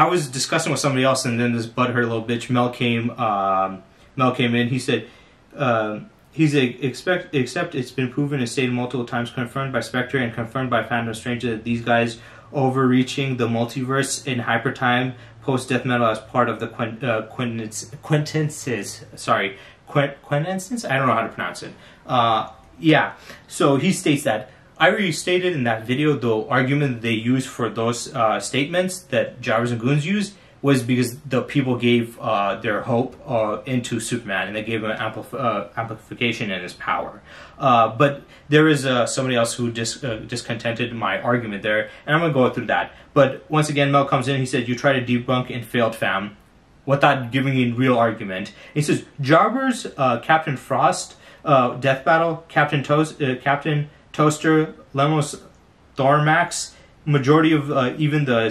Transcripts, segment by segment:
I was discussing with somebody else, and then this butthurt little bitch Mel came in. He said, except it's been proven and stated multiple times, confirmed by Spectre and confirmed by Fandom Stranger, that these guys overreaching the multiverse in hypertime post-death metal as part of the quintessence. I don't know how to pronounce it. Yeah, so he states that. I already stated in that video the argument that they used for those statements that Jobbers and Goons used was because the people gave their hope into Superman, and they gave him amplification in his power. But there is somebody else who discontented my argument there, and I'm going to go through that. But once again, Mel comes in, he said, you try to debunk and failed, fam, without giving a real argument. He says, Jobbers, Captain Frost, Death Battle, Captain Toaster, Lemos, Thormax, majority of even the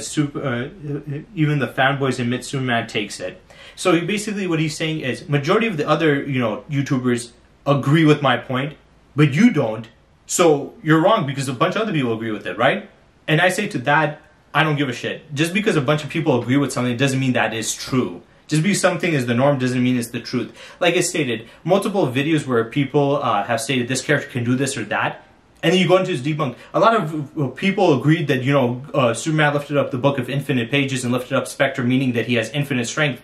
fanboys admit Superman takes it. So basically, what he's saying is, majority of the other YouTubers agree with my point, but you don't. So you're wrong because a bunch of other people agree with it, right? And I say to that, I don't give a shit. Just because a bunch of people agree with something doesn't mean that is true. Just because something is the norm doesn't mean it's the truth. Like I stated, multiple videos where people have stated this character can do this or that, and then you go into his debunk. A lot of people agreed that, Superman lifted up the Book of Infinite Pages and lifted up Spectre, meaning that he has infinite strength.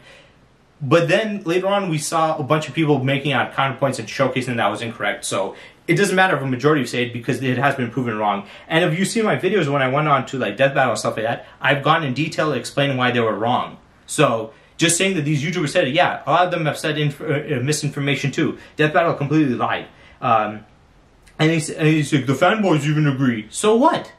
But then later on, we saw a bunch of people making out counterpoints and showcasing that was incorrect. So it doesn't matter if a majority say it because it has been proven wrong. And if you see my videos when I went on to like Death Battle and stuff like that, I've gone in detail explaining why they were wrong. So just saying that these YouTubers said it, yeah, a lot of them have said misinformation too. Death Battle completely lied. And he's like, the fanboys even agree. So what?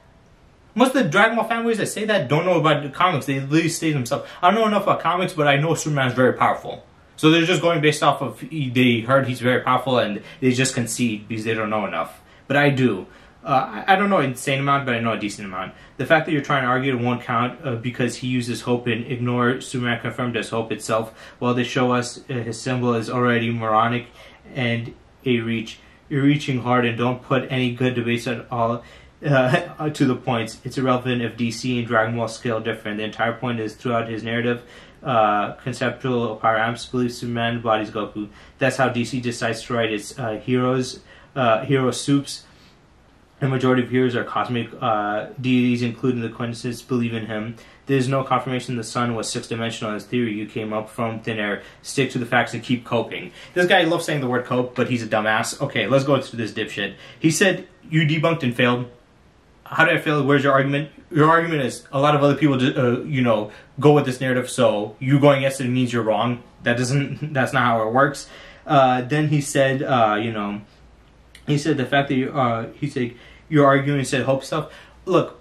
Most of the Dragon Ball fanboys that say that don't know about the comics. They literally say themselves, I don't know enough about comics, but I know Superman's very powerful. So they're just going based off of, they heard he's very powerful and they just concede because they don't know enough. But I do. I don't know an insane amount, but I know a decent amount. The fact that you're trying to argue it won't count because he uses hope and ignore Superman confirmed as hope itself. While they show us his symbol is already moronic and a reach. You're reaching hard and don't put any good debates at all to the points. It's irrelevant if DC and Dragon Ball scale different. The entire point is throughout his narrative, conceptual power amps believe Superman bodies Goku. That's how DC decides to write its hero soups. The majority of heroes are cosmic deities, including the quintessence believe in him. There's no confirmation the sun was six-dimensional as theory you came up from thin air. Stick to the facts and keep coping. This guy loves saying the word cope, but he's a dumbass. Okay, let's go through this dipshit. He said, you debunked and failed. How did I fail? Where's your argument? Your argument is a lot of other people, go with this narrative, so you going against it means you're wrong. That's not how it works. Then he said, he said the fact that you're arguing and said hope stuff. Look,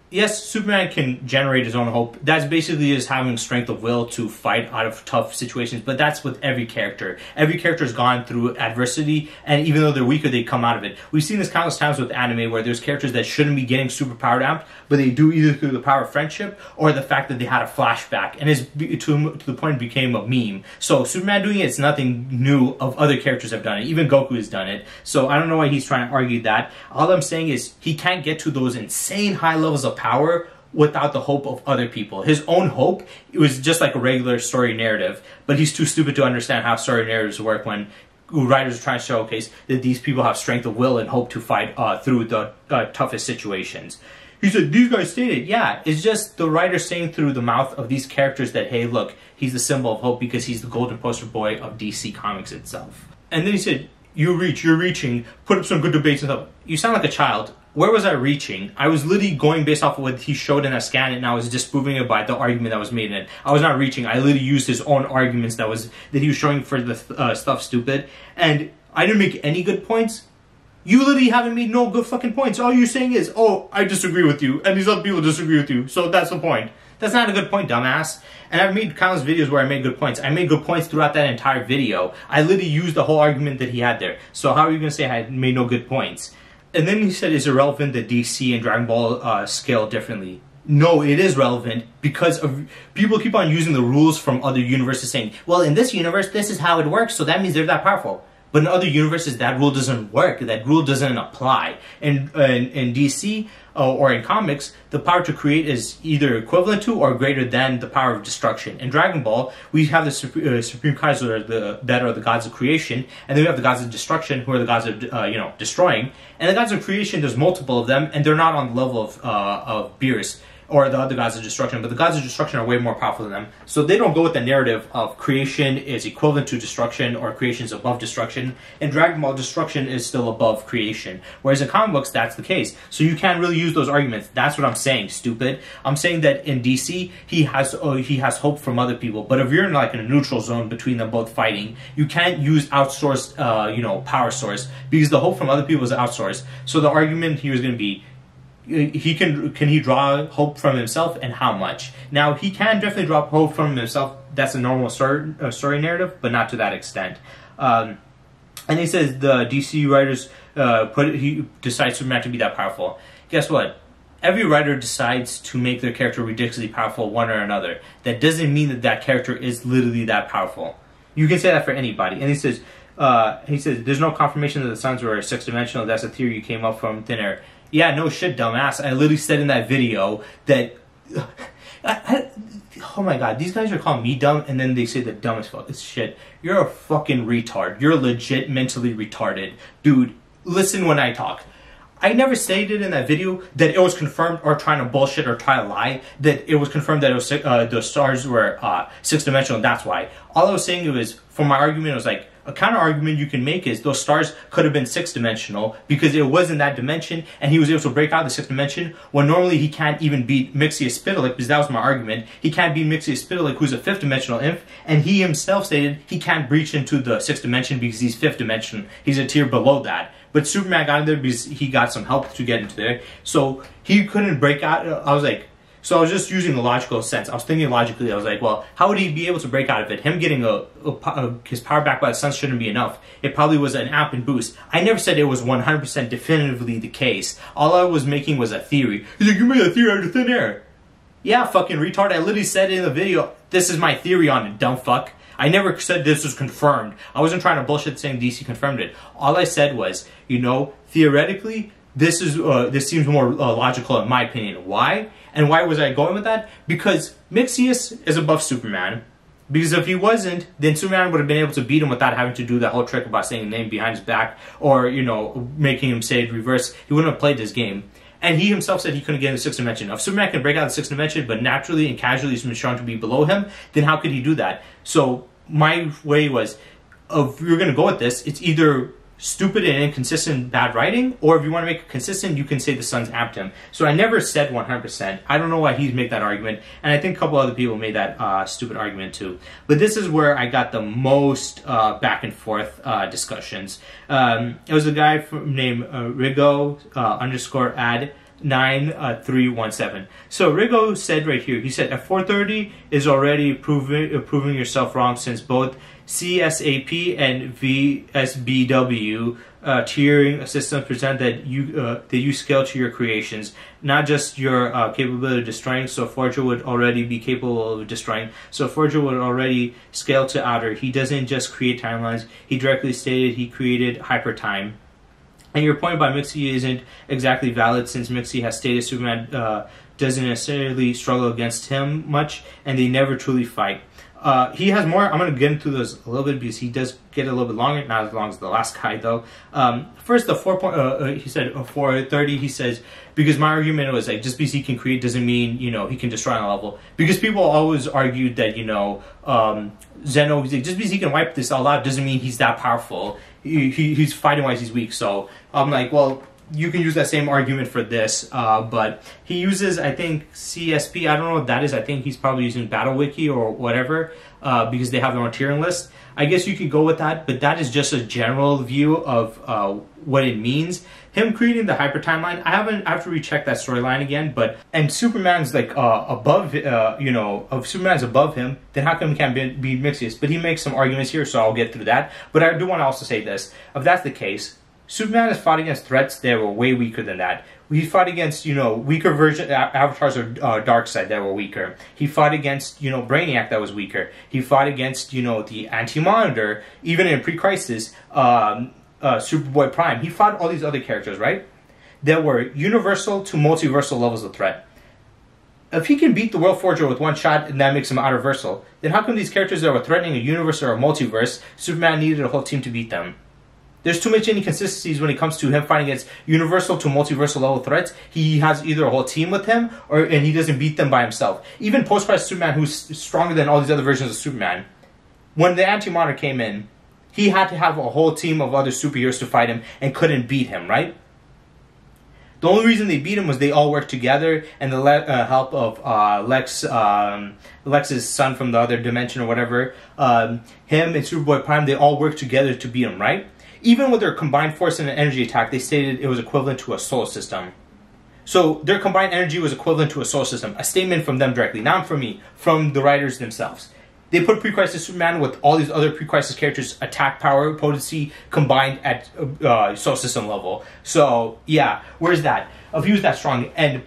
yes, Superman can generate his own hope. That's basically just having strength of will to fight out of tough situations. But that's with every character. Every character has gone through adversity, and even though they're weaker, they come out of it. We've seen this countless times with anime where there's characters that shouldn't be getting super powered amped, but they do either through the power of friendship or the fact that they had a flashback, and it's to the point it became a meme. So Superman doing it's nothing new. Of other characters have done it. Even Goku has done it. So I don't know why he's trying to argue that. All I'm saying is he can't get to those insane high levels of power without the hope of other people. His own hope, it was just like a regular story narrative, but he's too stupid to understand how story narratives work when writers are trying to showcase that these people have strength of will and hope to fight through the toughest situations. He said, these guys stated, yeah, it's just the writer saying through the mouth of these characters that, hey, look, he's the symbol of hope because he's the golden poster boy of DC Comics itself. And then he said, you're reaching, put up some good debates and stuff. You sound like a child. Where was I reaching? I was literally going based off of what he showed in that scan, and I was disproving it by the argument that was made in it. I was not reaching. I literally used his own arguments that he was showing for the stuff stupid, and I didn't make any good points. You literally haven't made no good fucking points. All you're saying is, oh, I disagree with you, and these other people disagree with you, so that's the point. That's not a good point, dumbass. And I've made countless videos where I made good points. I made good points throughout that entire video. I literally used the whole argument that he had there. So how are you going to say I made no good points? And then he said it's irrelevant that DC and Dragon Ball scale differently. No, it is relevant because of people keep on using the rules from other universes saying, well, in this universe, this is how it works, so that means they're that powerful. But in other universes, that rule doesn't work. That rule doesn't apply. And in DC or in comics, the power to create is either equivalent to or greater than the power of destruction. In Dragon Ball, we have the Supreme Kaiser that are the gods of creation, and then we have the gods of destruction, who are the gods of destroying. And the gods of creation, there's multiple of them, and they're not on the level of Beerus or the other gods of destruction, but the gods of destruction are way more powerful than them. So they don't go with the narrative of creation is equivalent to destruction or creation is above destruction. In Dragon Ball, destruction is still above creation. Whereas in comic books, that's the case. So you can't really use those arguments. That's what I'm saying, stupid. I'm saying that in DC, he has hope from other people. But if you're in like in a neutral zone between them both fighting, you can't use outsourced, power source, because the hope from other people is outsourced. So the argument here is going to be, can he draw hope from himself, and how much? Now, he can definitely draw hope from himself. That's a normal story narrative, but not to that extent. And he says the DC writers he decides Superman to be that powerful. Guess what? Every writer decides to make their character ridiculously powerful, one or another. That doesn't mean that that character is literally that powerful. You can say that for anybody. And he says there's no confirmation that the suns were six-dimensional. That's a theory you came up from thin air. Yeah, no shit, dumbass. I literally said in that video that... oh my god, these guys are calling me dumb, and then they say the dumb as fuck. It's shit. You're a fucking retard. You're legit mentally retarded. Dude, listen when I talk. I never stated in that video that it was confirmed or trying to bullshit or try to lie, that it was confirmed that it was the stars were six-dimensional, that's why. All I was saying was, for my argument, it was like, a counter argument you can make is those stars could have been six-dimensional because it was in that dimension and he was able to break out of the sixth dimension when normally he can't even beat Mixia-Spitalik, because that was my argument. He can't beat Mixia-Spitalik, who's a fifth-dimensional imp, and he himself stated he can't breach into the sixth dimension because he's fifth dimension. He's a tier below that. But Superman got in there because he got some help to get into there. So he couldn't break out. I was just using the logical sense. I was thinking logically. I was like, well, how would he be able to break out of it? Him getting his power back by the sun shouldn't be enough. It probably was an amp and boost. I never said it was 100% definitively the case. All I was making was a theory. He's like, you made a theory out of thin air. Yeah, fucking retard. I literally said in the video, this is my theory on it, dumb fuck. I never said this was confirmed. I wasn't trying to bullshit saying DC confirmed it. All I said was, theoretically, this seems more logical in my opinion. Why? And why was I going with that? Because Mixius is above Superman. Because if he wasn't, then Superman would have been able to beat him without having to do that whole trick about saying a name behind his back or, making him say it reverse. He wouldn't have played this game. And he himself said he couldn't get in the sixth dimension. If Superman can break out of the sixth dimension, but naturally and casually he's been shown to be below him, then how could he do that? So my way was, if you're going to go with this, it's either stupid and inconsistent bad writing, or if you want to make it consistent, you can say the sun's amped him. So I never said 100%. I don't know why he'd make that argument, and I think a couple other people made that stupid argument too. But this is where I got the most back and forth discussions. It was a guy named Rigo _ad 9317. So Rigo said right here, he said, at 430 is already proving yourself wrong, since both CSAP and VSBW tiering systems present that you scale to your creations, not just your capability of destroying. So Forger would already be capable of destroying. So Forger would already scale to outer. He doesn't just create timelines. He directly stated he created hypertime. And your point about Mixie isn't exactly valid, since Mixie has stated Superman doesn't necessarily struggle against him much, and they never truly fight. He has more. I'm going to get into this a little bit because he does get a little bit longer, not as long as the last guy though. First, the 4 he said 430. He says, because my argument was like, just because he can create doesn't mean he can destroy on a level. Because people always argued that Zeno, just because he can wipe this all out doesn't mean he's that powerful. He's fighting wise, he's weak. So I'm like, well, you can use that same argument for this, but he uses, I think, CSP. I don't know what that is. I think he's probably using BattleWiki or whatever, because they have their own tiering list. I guess you could go with that, but that is just a general view of what it means. Him creating the hyper timeline, I have to recheck that storyline again. And Superman's like above, if Superman's above him, then how come he can't be Mixius? But he makes some arguments here, so I'll get through that. But I do want to also say this: if that's the case, Superman has fought against threats that were way weaker than that. He fought against, weaker avatars of Darkseid that were weaker. He fought against, Brainiac that was weaker. He fought against, the Anti-Monitor, even in pre-Crisis, Superboy Prime. He fought all these other characters, right? That were universal to multiversal levels of threat. If he can beat the World Forger with one shot and that makes him outerversal, then how come these characters that were threatening a universe or a multiverse, Superman needed a whole team to beat them? There's too much inconsistencies when it comes to him fighting against universal to multiversal level threats. He has either a whole team with him, and he doesn't beat them by himself. Even post-Crisis Superman, who's stronger than all these other versions of Superman, when the Anti-Monitor came in, he had to have a whole team of other superheroes to fight him and couldn't beat him, right? The only reason they beat him was they all worked together, and the help of Lex's son from the other dimension or whatever, him and Superboy Prime, they all worked together to beat him, right? Even with their combined force in an energy attack, they stated it was equivalent to a solar system. So their combined energy was equivalent to a solar system. A statement from them directly, not from me, from the writers themselves. They put pre-Crisis Superman with all these other pre-Crisis characters' attack power, potency, combined at solar system level. So, yeah, where's that? If he was that strong. And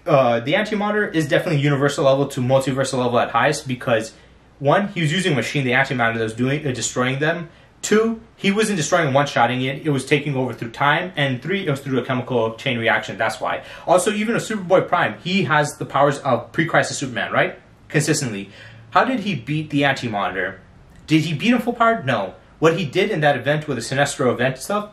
the Anti-Monitor is definitely universal level to multiversal level at highest because, one, he was using a machine, the Anti-Monitor, that was destroying them. 2, he wasn't destroying one-shotting it. It was taking over through time. And 3, it was through a chemical chain reaction. That's why. Also, even a Superboy Prime, he has the powers of pre-Crisis Superman, right? Consistently. How did he beat the Anti-Monitor? Did he beat him full power? No. What he did in that event with the Sinestro event stuff,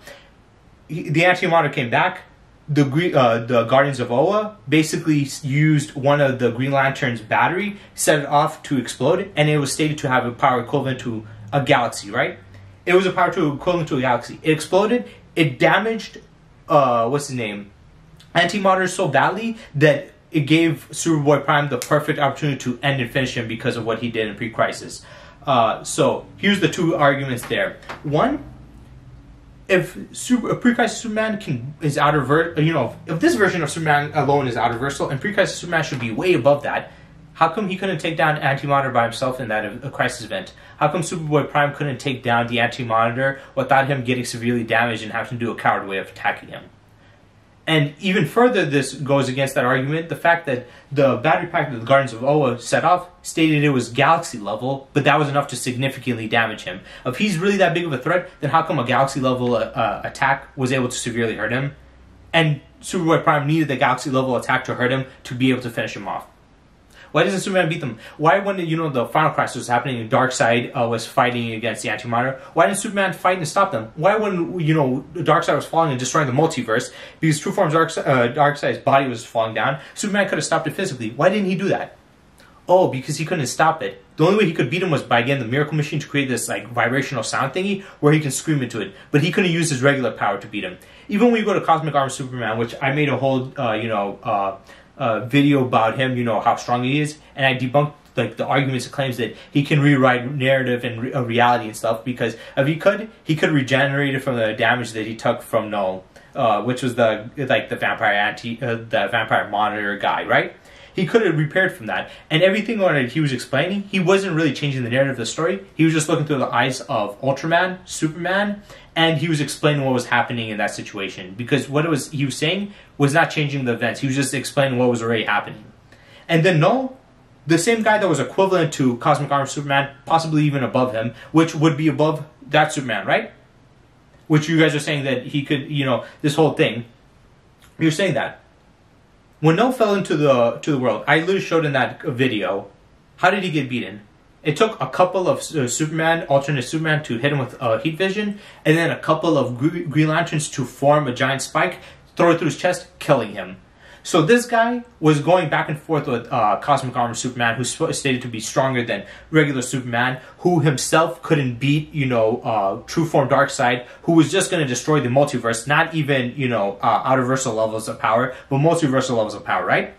the Anti-Monitor came back. The Guardians of Oa basically used one of the Green Lantern's battery, set it off to explode, and it was stated to have a power equivalent to a galaxy, right? It was a power equivalent to a galaxy. It exploded. It damaged, Anti-Monitor so badly that it gave Superboy Prime the perfect opportunity to end and finish him because of what he did in pre-Crisis. So here's the two arguments there. One, if pre-Crisis Superman is if this version of Superman alone is outerversal, and pre-Crisis Superman should be way above that, how come he couldn't take down Anti-Monitor by himself in that Crisis event? How come Superboy Prime couldn't take down the Anti-Monitor without him getting severely damaged and having to do a coward way of attacking him? And even further, this goes against that argument. The fact that the battery pack that the Guardians of Oa set off stated it was galaxy level, but that was enough to significantly damage him. If he's really that big of a threat, then how come a galaxy level attack was able to severely hurt him? And Superboy Prime needed the galaxy level attack to hurt him to be able to finish him off. Why doesn't Superman beat them? Why when the final crisis was happening and Darkseid was fighting against the Anti-Monitor, why didn't Superman fight and stop them? Why when Darkseid was falling and destroying the multiverse, because True Form's Darkseid's body was falling down, Superman could have stopped it physically. Why didn't he do that? Oh, because he couldn't stop it. The only way he could beat him was by getting the Miracle Machine to create this vibrational sound thingy where he can scream into it. But he couldn't use his regular power to beat him. Even when you go to Cosmic Armor Superman, which I made a whole video about him, how strong he is, and I debunked the arguments and claims that he can rewrite narrative and reality and stuff, because if he could regenerate it from the damage that he took from Null, which was the vampire monitor guy, right? He could have repaired from that, and everything on he was explaining, he wasn't really changing the narrative of the story. He was just looking through the eyes of Ultraman, Superman, and he was explaining what was happening in that situation, because he was saying was not changing the events. He was just explaining what was already happening. And then Null, the same guy that was equivalent to Cosmic Armor Superman, possibly even above him, which would be above that Superman, right? Which you guys are saying that he could, this whole thing. You're saying that. When Null fell into the world, I literally showed in that video, how did he get beaten? It took a couple of alternate Superman to hit him with heat vision, and then a couple of Green Lanterns to form a giant spike, throw it through his chest, killing him. So this guy was going back and forth with Cosmic Armor Superman, who's stated to be stronger than regular Superman, who himself couldn't beat, True Form Darkseid, who was just going to destroy the multiverse, not even, outerversal levels of power, but multiversal levels of power, right?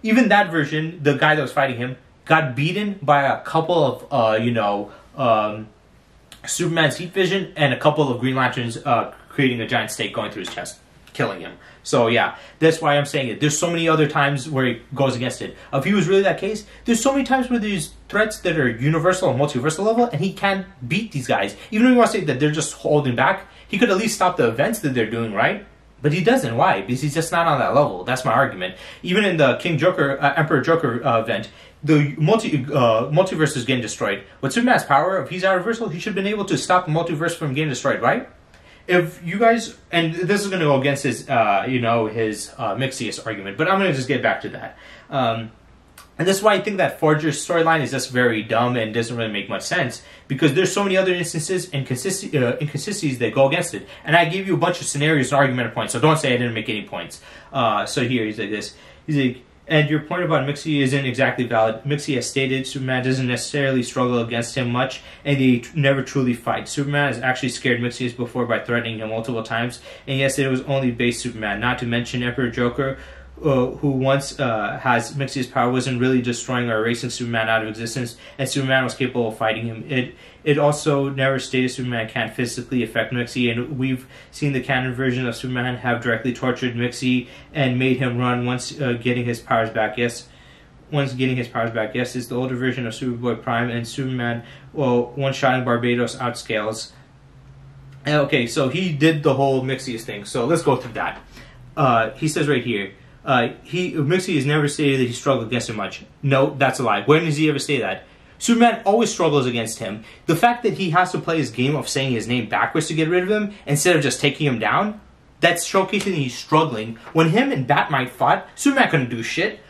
Even that version, the guy that was fighting him, got beaten by a couple of, Superman's heat vision and a couple of Green Lanterns creating a giant stake going through his chest, killing him. So yeah, that's why I'm saying it. There's so many other times where he goes against it. If he was really that case, there's so many times where there's threats that are universal and multiversal level, and he can't beat these guys. Even if you want to say that they're just holding back, he could at least stop the events that they're doing, right? But he doesn't. Why? Because he's just not on that level. That's my argument. Even in the King Joker, Emperor Joker event, the multiverse is getting destroyed. With Superman's power, if he's out of reversal, he should have been able to stop the multiverse from getting destroyed, right? If you guys, and this is going to go against his, his Mixius argument, but I'm going to just get back to that. And that's why I think that Forger's storyline is just very dumb and doesn't really make much sense, because there's so many other instances and inconsistencies that go against it. And I gave you a bunch of scenarios and argument points, so don't say I didn't make any points. So here, he's like this. He's like, and your point about Mixie isn't exactly valid. Mixie has stated Superman doesn't necessarily struggle against him much, and they never truly fight. Superman has actually scared Mixius before by threatening him multiple times, and yes, it was only base Superman. Not to mention Emperor Joker, who once has Mixius' power, wasn't really destroying or erasing Superman out of existence, and Superman was capable of fighting him. It also never stated Superman can't physically affect Mixie, and we've seen the canon version of Superman have directly tortured Mixie and made him run once getting his powers back. Yes, it's the older version of Superboy Prime, and Superman, one-shotting Barbados outscales. Okay, so he did the whole Mixius thing, so let's go through that. He says right here, Mixie has never stated that he struggled against him much. No, that's a lie. When does he ever say that? Superman always struggles against him. The fact that he has to play his game of saying his name backwards to get rid of him, instead of just taking him down, that's showcasing he's struggling. When him and Batmite fought, Superman couldn't do shit.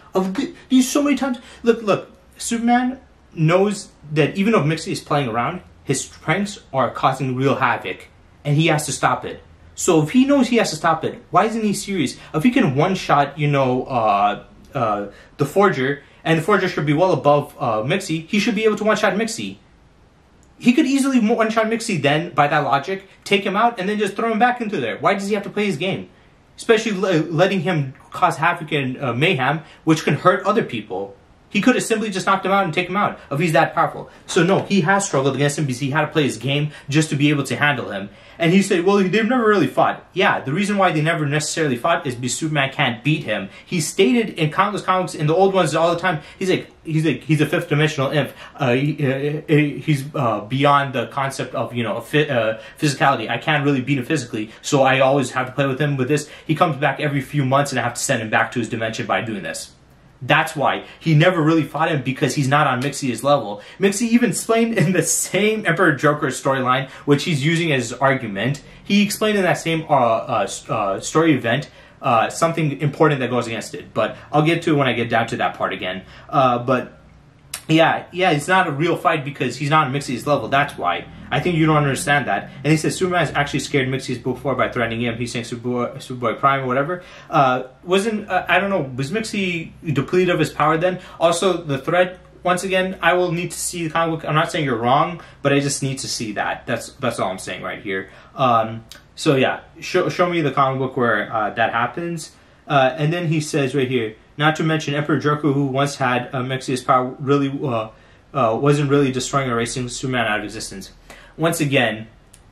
These so many times. Look, Superman knows that even if Mixie is playing around, his strengths are causing real havoc, and he has to stop it. So if he knows he has to stop it, why isn't he serious? If he can one-shot, the Forger, and the Forger should be well above Mixie, he should be able to one-shot Mixie. He could easily one-shot Mixie then, by that logic, take him out, and then just throw him back into there. Why does he have to play his game? Especially letting him cause havoc and mayhem, which can hurt other people. He could have simply just knocked him out and taken him out if he's that powerful. So no, he has struggled against him because he had to play his game just to be able to handle him. And he said, well, they've never really fought. Yeah, the reason why they never necessarily fought is because Superman can't beat him. He stated in countless comics, in the old ones all the time, he's a fifth dimensional imp. He's beyond the concept of, physicality. I can't really beat him physically, so I always have to play with him with this. He comes back every few months and I have to send him back to his dimension by doing this. That's why he never really fought him, because he's not on Mixie's level. Mixie even explained in the same Emperor Joker storyline, which he's using as his argument, he explained in that same story event something important that goes against it. But I'll get to it when I get down to that part again. But yeah, it's not a real fight because he's not on Mixie's level. That's why. I think you don't understand that. And he says Superman's actually scared Mixie's before by threatening him. He's saying Superboy Prime or whatever. I don't know, was Mixie depleted of his power then? Also, the threat, once again, I will need to see the comic book. I'm not saying you're wrong, but I just need to see that. That's all I'm saying right here. So yeah, show me the comic book where that happens. And then he says right here, not to mention Emperor Joker, who once had Mixie's power, really wasn't really destroying or erasing Superman out of existence. Once again,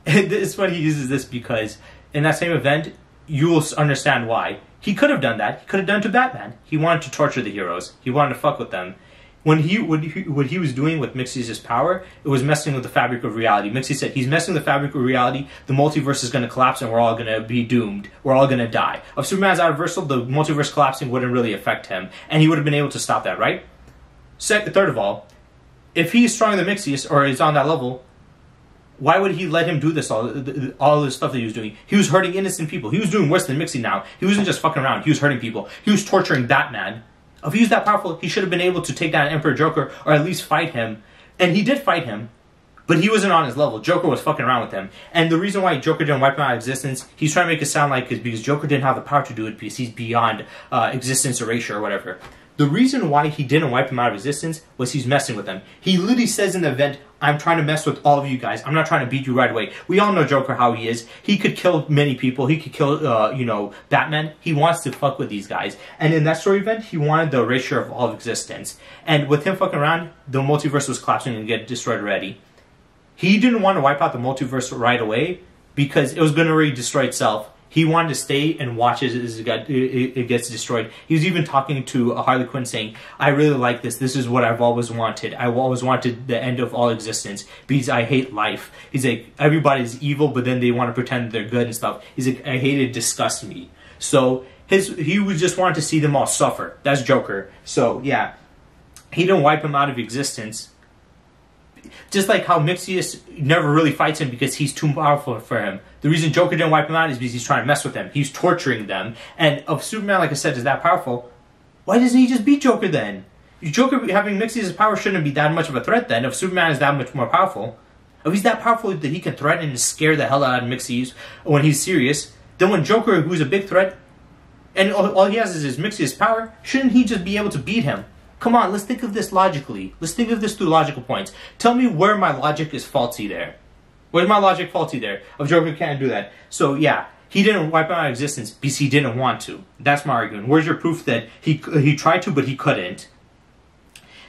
it's funny he uses this because in that same event, you will understand why. He could have done that. He could have done it to Batman. He wanted to torture the heroes. He wanted to fuck with them. What he was doing with Mixie's power, it was messing with the fabric of reality. Mixie said, he's messing with the fabric of reality, the multiverse is going to collapse and we're all going to be doomed. We're all going to die. If Superman's out of reversal, the multiverse collapsing wouldn't really affect him, and he would have been able to stop that, right? Third of all, if he's stronger than Mixie or is on that level, why would he let him do this, all this stuff that he was doing? He was hurting innocent people. He was doing worse than Mixie now. He wasn't just fucking around. He was hurting people. He was torturing Batman. If he was that powerful, he should have been able to take down Emperor Joker or at least fight him. And he did fight him, but he wasn't on his level. Joker was fucking around with him. And the reason why Joker didn't wipe him out of existence, he's trying to make it sound like it's because Joker didn't have the power to do it because he's beyond existence erasure or whatever. The reason why he didn't wipe him out of existence was he's messing with them. He literally says in the event, I'm trying to mess with all of you guys. I'm not trying to beat you right away. We all know Joker how he is. He could kill many people. He could kill, Batman. He wants to fuck with these guys. And in that story event, he wanted the erasure of all of existence. And with him fucking around, the multiverse was collapsing and get destroyed already. He didn't want to wipe out the multiverse right away because it was going to already destroy itself. He wanted to stay and watch as it gets destroyed. He was even talking to Harley Quinn saying, I really like this. This is what I've always wanted. I've always wanted the end of all existence because I hate life. He's like, everybody's evil, but then they want to pretend they're good and stuff. He's like, I hate it, disgusts me. So he was just wanted to see them all suffer. That's Joker. So yeah, he didn't wipe him out of existence. Just like how Mixius never really fights him because he's too powerful for him. The reason Joker didn't wipe him out is because he's trying to mess with them. He's torturing them. And if Superman, like I said, is that powerful, why doesn't he just beat Joker then? Joker having Mixius' power shouldn't be that much of a threat then if Superman is that much more powerful. If he's that powerful that he can threaten and scare the hell out of Mixius when he's serious, then when Joker, who's a big threat, and all he has is his Mixius power, shouldn't he just be able to beat him? Come on, let's think of this logically. Let's think of this through logical points. Tell me where my logic is faulty there. Where's my logic faulty there? If Joker can't do that. So yeah, he didn't wipe out existence because he didn't want to. That's my argument. Where's your proof that he tried to but he couldn't?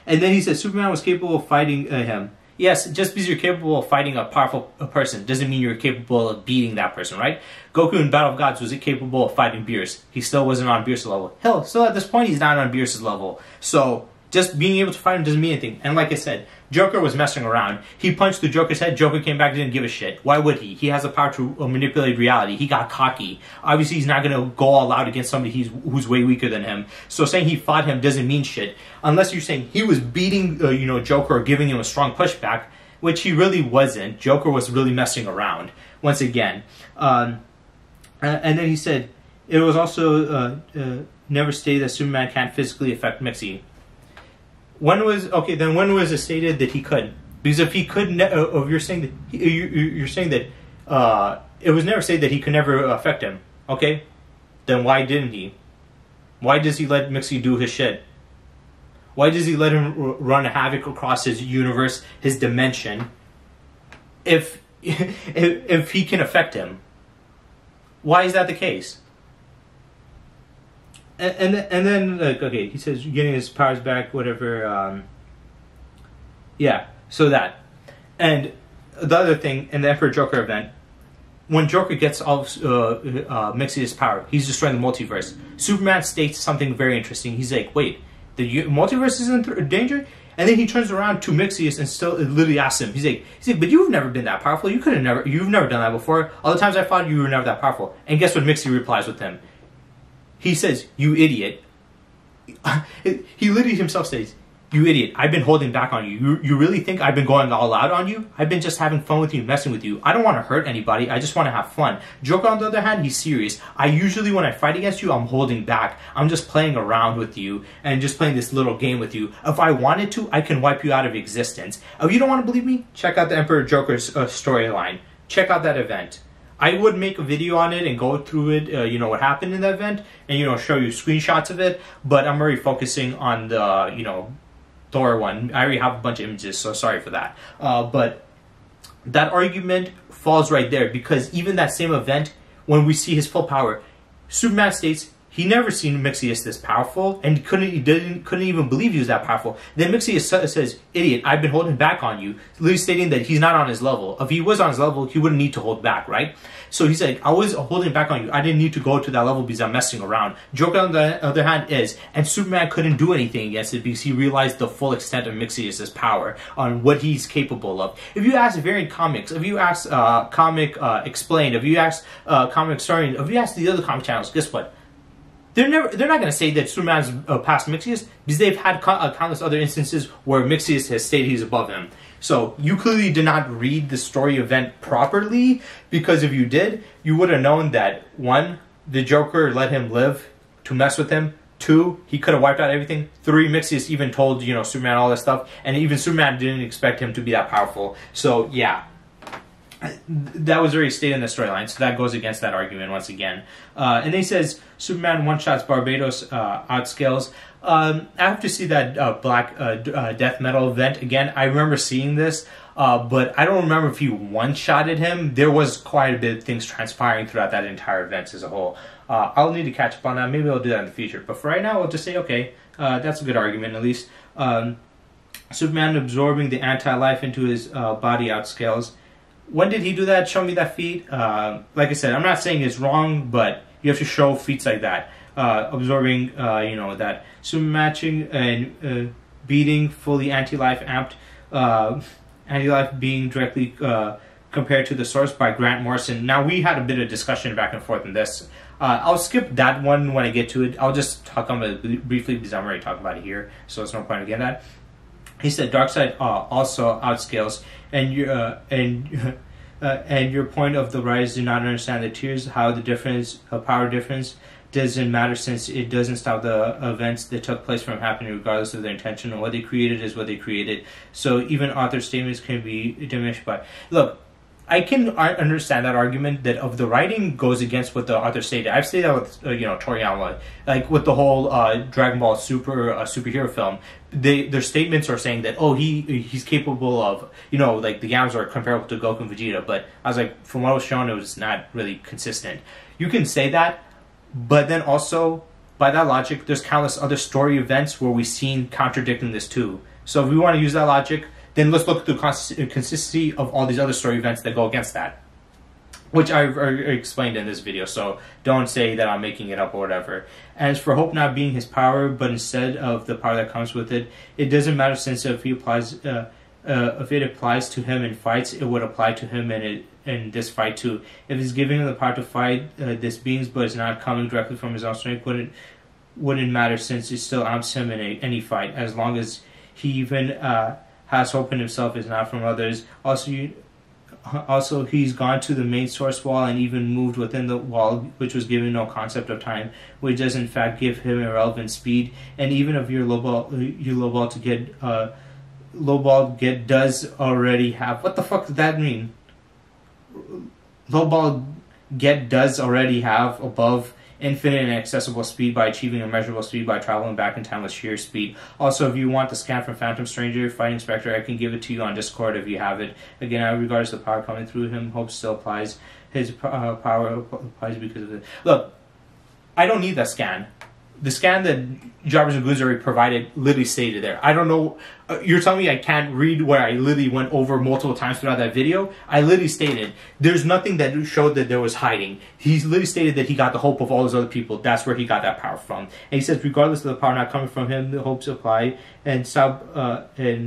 And then he said Superman was capable of fighting him. Yes, just because you're capable of fighting a powerful person doesn't mean you're capable of beating that person, right? Goku in Battle of Gods was capable of fighting Beerus. He still wasn't on Beerus' level. Hell, still at this point he's not on Beerus' level. So just being able to fight him doesn't mean anything. And like I said, Joker was messing around. He punched through Joker's head. Joker came back, didn't give a shit. Why would he? He has the power to manipulate reality. He got cocky. Obviously, he's not going to go all out against somebody who's way weaker than him. So saying he fought him doesn't mean shit. Unless you're saying he was beating Joker or giving him a strong pushback, which he really wasn't. Joker was really messing around, once again. And then he said, it was also never stated that Superman can't physically affect Mixie. When was it stated that he couldn't? Because if he could, if you're saying that you're saying that it was never said that he could never affect him. Okay, then why didn't he? Why does he let Mixie do his shit? Why does he let him run havoc across his universe, his dimension? If he can affect him, why is that the case? And then like, okay, he says getting his powers back, whatever. Yeah, so that, and the other thing in the Emperor Joker event, when Joker gets all Mixius' power, he's destroying the multiverse. Superman states something very interesting. He's like, wait, the multiverse is in danger? And then he turns around to Mixius and still literally asks him. He's like, but you've never been that powerful. You've never done that before. All the times I fought you were never that powerful. And guess what Mixie replies with him? He says, you idiot. He literally himself says, you idiot, I've been holding back on you. You really think I've been going all out on you? I've been just having fun with you, messing with you. I don't want to hurt anybody. I just want to have fun. Joker, on the other hand, he's serious. I usually, when I fight against you, I'm holding back. I'm just playing around with you and just playing this little game with you. If I wanted to, I can wipe you out of existence. If you don't want to believe me, check out the Emperor Joker's storyline. Check out that event. I would make a video on it and go through it, what happened in the event, and, show you screenshots of it, but I'm already focusing on the, Thor one. I already have a bunch of images, so sorry for that. But that argument falls right there, because even that same event, when we see his full power, Superman states he never seen Mixius this powerful, and couldn't even believe he was that powerful. Then Mixius says, idiot, I've been holding back on you, literally stating that he's not on his level. If he was on his level, he wouldn't need to hold back, right? So he's like, I was holding back on you. I didn't need to go to that level because I'm messing around. Joker, on the other hand, is, and Superman couldn't do anything against it because he realized the full extent of Mixius' power on what he's capable of. If you ask Variant Comics, if you ask Comic Explained, if you ask Comic Historian, if you ask the other comic channels, guess what? They're not going to say that Superman's past Mixius, because they've had countless other instances where Mixius has stated he's above him. So you clearly did not read the story event properly, because if you did, you would have known that 1, the Joker let him live to mess with him. 2, he could have wiped out everything. 3, Mixius even told Superman all this stuff, and even Superman didn't expect him to be that powerful. So yeah. That was already stated in the storyline, so that goes against that argument once again. And then he says, Superman one-shots Barbados outscales. I have to see that Black Death Metal event again. I remember seeing this, but I don't remember if he one-shotted him. There was quite a bit of things transpiring throughout that entire event as a whole. I'll need to catch up on that. Maybe I'll do that in the future. But for right now, I'll just say, okay, that's a good argument at least. Superman absorbing the anti-life into his body outscales. when did he do that? Show me that feat. Like I said, I'm not saying it's wrong, but you have to show feats like that. Absorbing, that super matching and beating fully anti-life amped, anti-life being directly compared to the source by Grant Morrison. Now, we had a bit of discussion back and forth on this. I'll skip that one when I get to it. I'll just talk about it briefly because I'm already talking about it here, so there's no point in getting that. He said Darkseid also outscales, and your point of the rise do not understand the tiers, how the difference, power difference doesn't matter since it doesn't stop the events that took place from happening regardless of their intention, and what they created is what they created. So even author statements can be diminished by... Look, I can understand that argument that of the writing goes against what the author stated. I've stated that with Toriyama, like with the whole Dragon Ball superhero film. Their statements are saying that he's capable of like the Yams are comparable to Goku and Vegeta, but I was like, from what was shown, it was not really consistent. You can say that, but then also by that logic, there's countless other story events where we've seen contradicting this too. So if we want to use that logic, then let's look at the consistency of all these other story events that go against that, which I explained in this video, so don't say that I'm making it up or whatever. As for hope not being his power, but instead of the power that comes with it, it doesn't matter since if it applies to him in fights, it would apply to him in this fight too. If he's giving him the power to fight this beings, but it's not coming directly from his own strength, wouldn't matter since it still amps him in any fight, as long as he even... has hope in himself is not from others. Also, he's gone to the main source wall and even moved within the wall, which was given no concept of time, which does in fact give him irrelevant speed. And even if you're lowball to get does already have... What the fuck does that mean? Lowball get does already have above infinite and accessible speed by achieving immeasurable speed by traveling back in time with sheer speed. Also, if you want the scan from Phantom Stranger fighting Spectre, I can give it to you on Discord if you have it. Again, regardless of the power coming through him, hope still applies. His power applies because of it. Look, I don't need that scan. The scan that Jarvis and Guzari provided literally stated there. I don't know. You're telling me I can't read where I literally went over multiple times throughout that video? I literally stated there's nothing that showed that there was hiding. He's literally stated that he got the hope of all those other people. That's where he got that power from. And he says regardless of the power not coming from him, the hopes apply and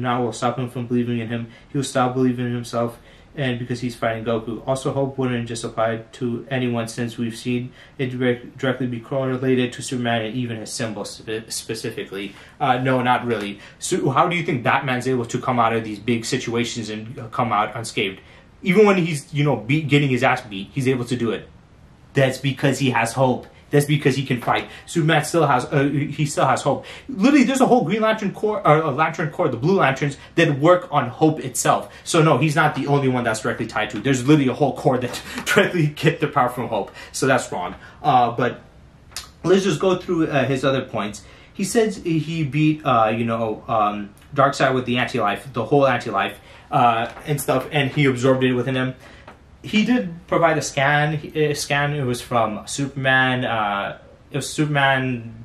now will stop him from believing in him. He will stop believing in himself. And because he's fighting Goku. Also, hope wouldn't just apply to anyone since we've seen it directly be correlated to Superman and even his symbol specifically. No, not really. So how do you think Batman's able to come out of these big situations and come out unscathed? Even when he's, getting his ass beat, he's able to do it. That's because he has hope. That's because he can fight. Superman still has hope. Literally, there's a whole Green Lantern Corps, or Lantern Corps, the Blue Lanterns, that work on hope itself. So no, he's not the only one that's directly tied to it. There's literally a whole corps that directly get their power from hope. So that's wrong. But let's just go through his other points. He says he beat, Darkseid with the anti-life, the whole anti-life, and stuff, and he absorbed it within him. He did provide a scan. It was from Superman. It was Superman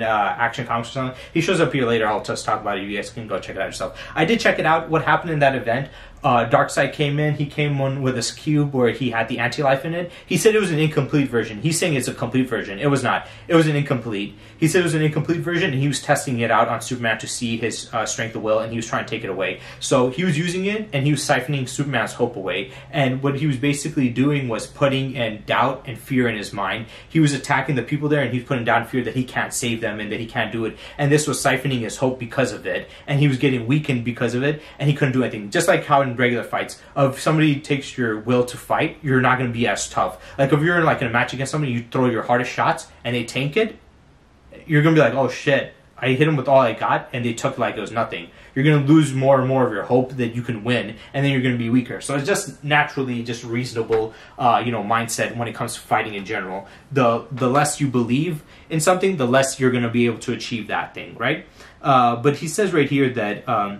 Action Comics or something. He shows up here later. I'll just talk about it. You guys can go check it out yourself. I did check it out. What happened in that event? Darkseid came in. He came in with this cube where he had the anti-life in it. He said it was an incomplete version. He's saying it's a complete version. It was not. It was an incomplete. He said it was an incomplete version, and he was testing it out on Superman to see his strength of will, and he was trying to take it away. So he was using it, and he was siphoning Superman's hope away. And what he was basically doing was putting in doubt and fear in his mind. He was attacking the people there, and he was putting down fear that he can't save them and that he can't do it. And this was siphoning his hope because of it. And he was getting weakened because of it, and he couldn't do anything. Just like how in regular fights, if somebody takes your will to fight, you're not going to be as tough. Like if you're in a match against somebody, you throw your hardest shots and they tank it, you're going to be like, oh shit, I hit them with all I got and they took like it was nothing. You're going to lose more and more of your hope that you can win, and then you're going to be weaker. So it's just naturally just reasonable mindset when it comes to fighting in general. The less you believe in something, the less you're going to be able to achieve that thing, right? But he says right here that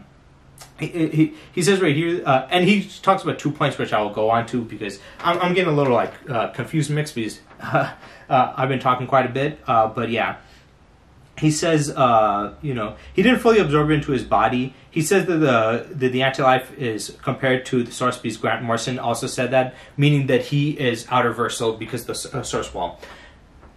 he says right here, and he talks about 2 points which I will go on to because I'm getting a little confused, mixed because I've been talking quite a bit, but yeah. he says, he didn't fully absorb it into his body. He says that the anti-life is compared to the source because Grant Morrison also said that, meaning that he is outer-versal because the source wall.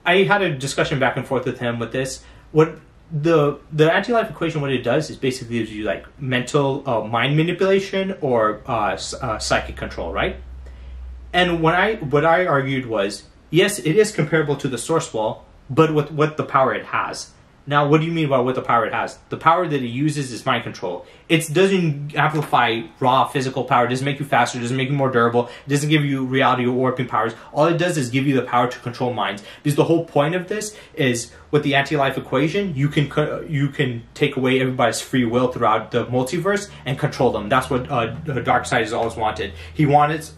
I had a discussion back and forth with him with this. What the anti-life equation, what it does is basically gives you like mental mind manipulation or psychic control, right? And what I argued was, yes, it is comparable to the source wall, but with what the power it has. Now, what do you mean by what the power it has? The power that it uses is mind control. It doesn't amplify raw physical power. It doesn't make you faster. It doesn't make you more durable. It doesn't give you reality or warping powers. All it does is give you the power to control minds. Because the whole point of this is, with the anti-life equation, you can take away everybody's free will throughout the multiverse and control them. That's what Darkseid has always wanted. He wants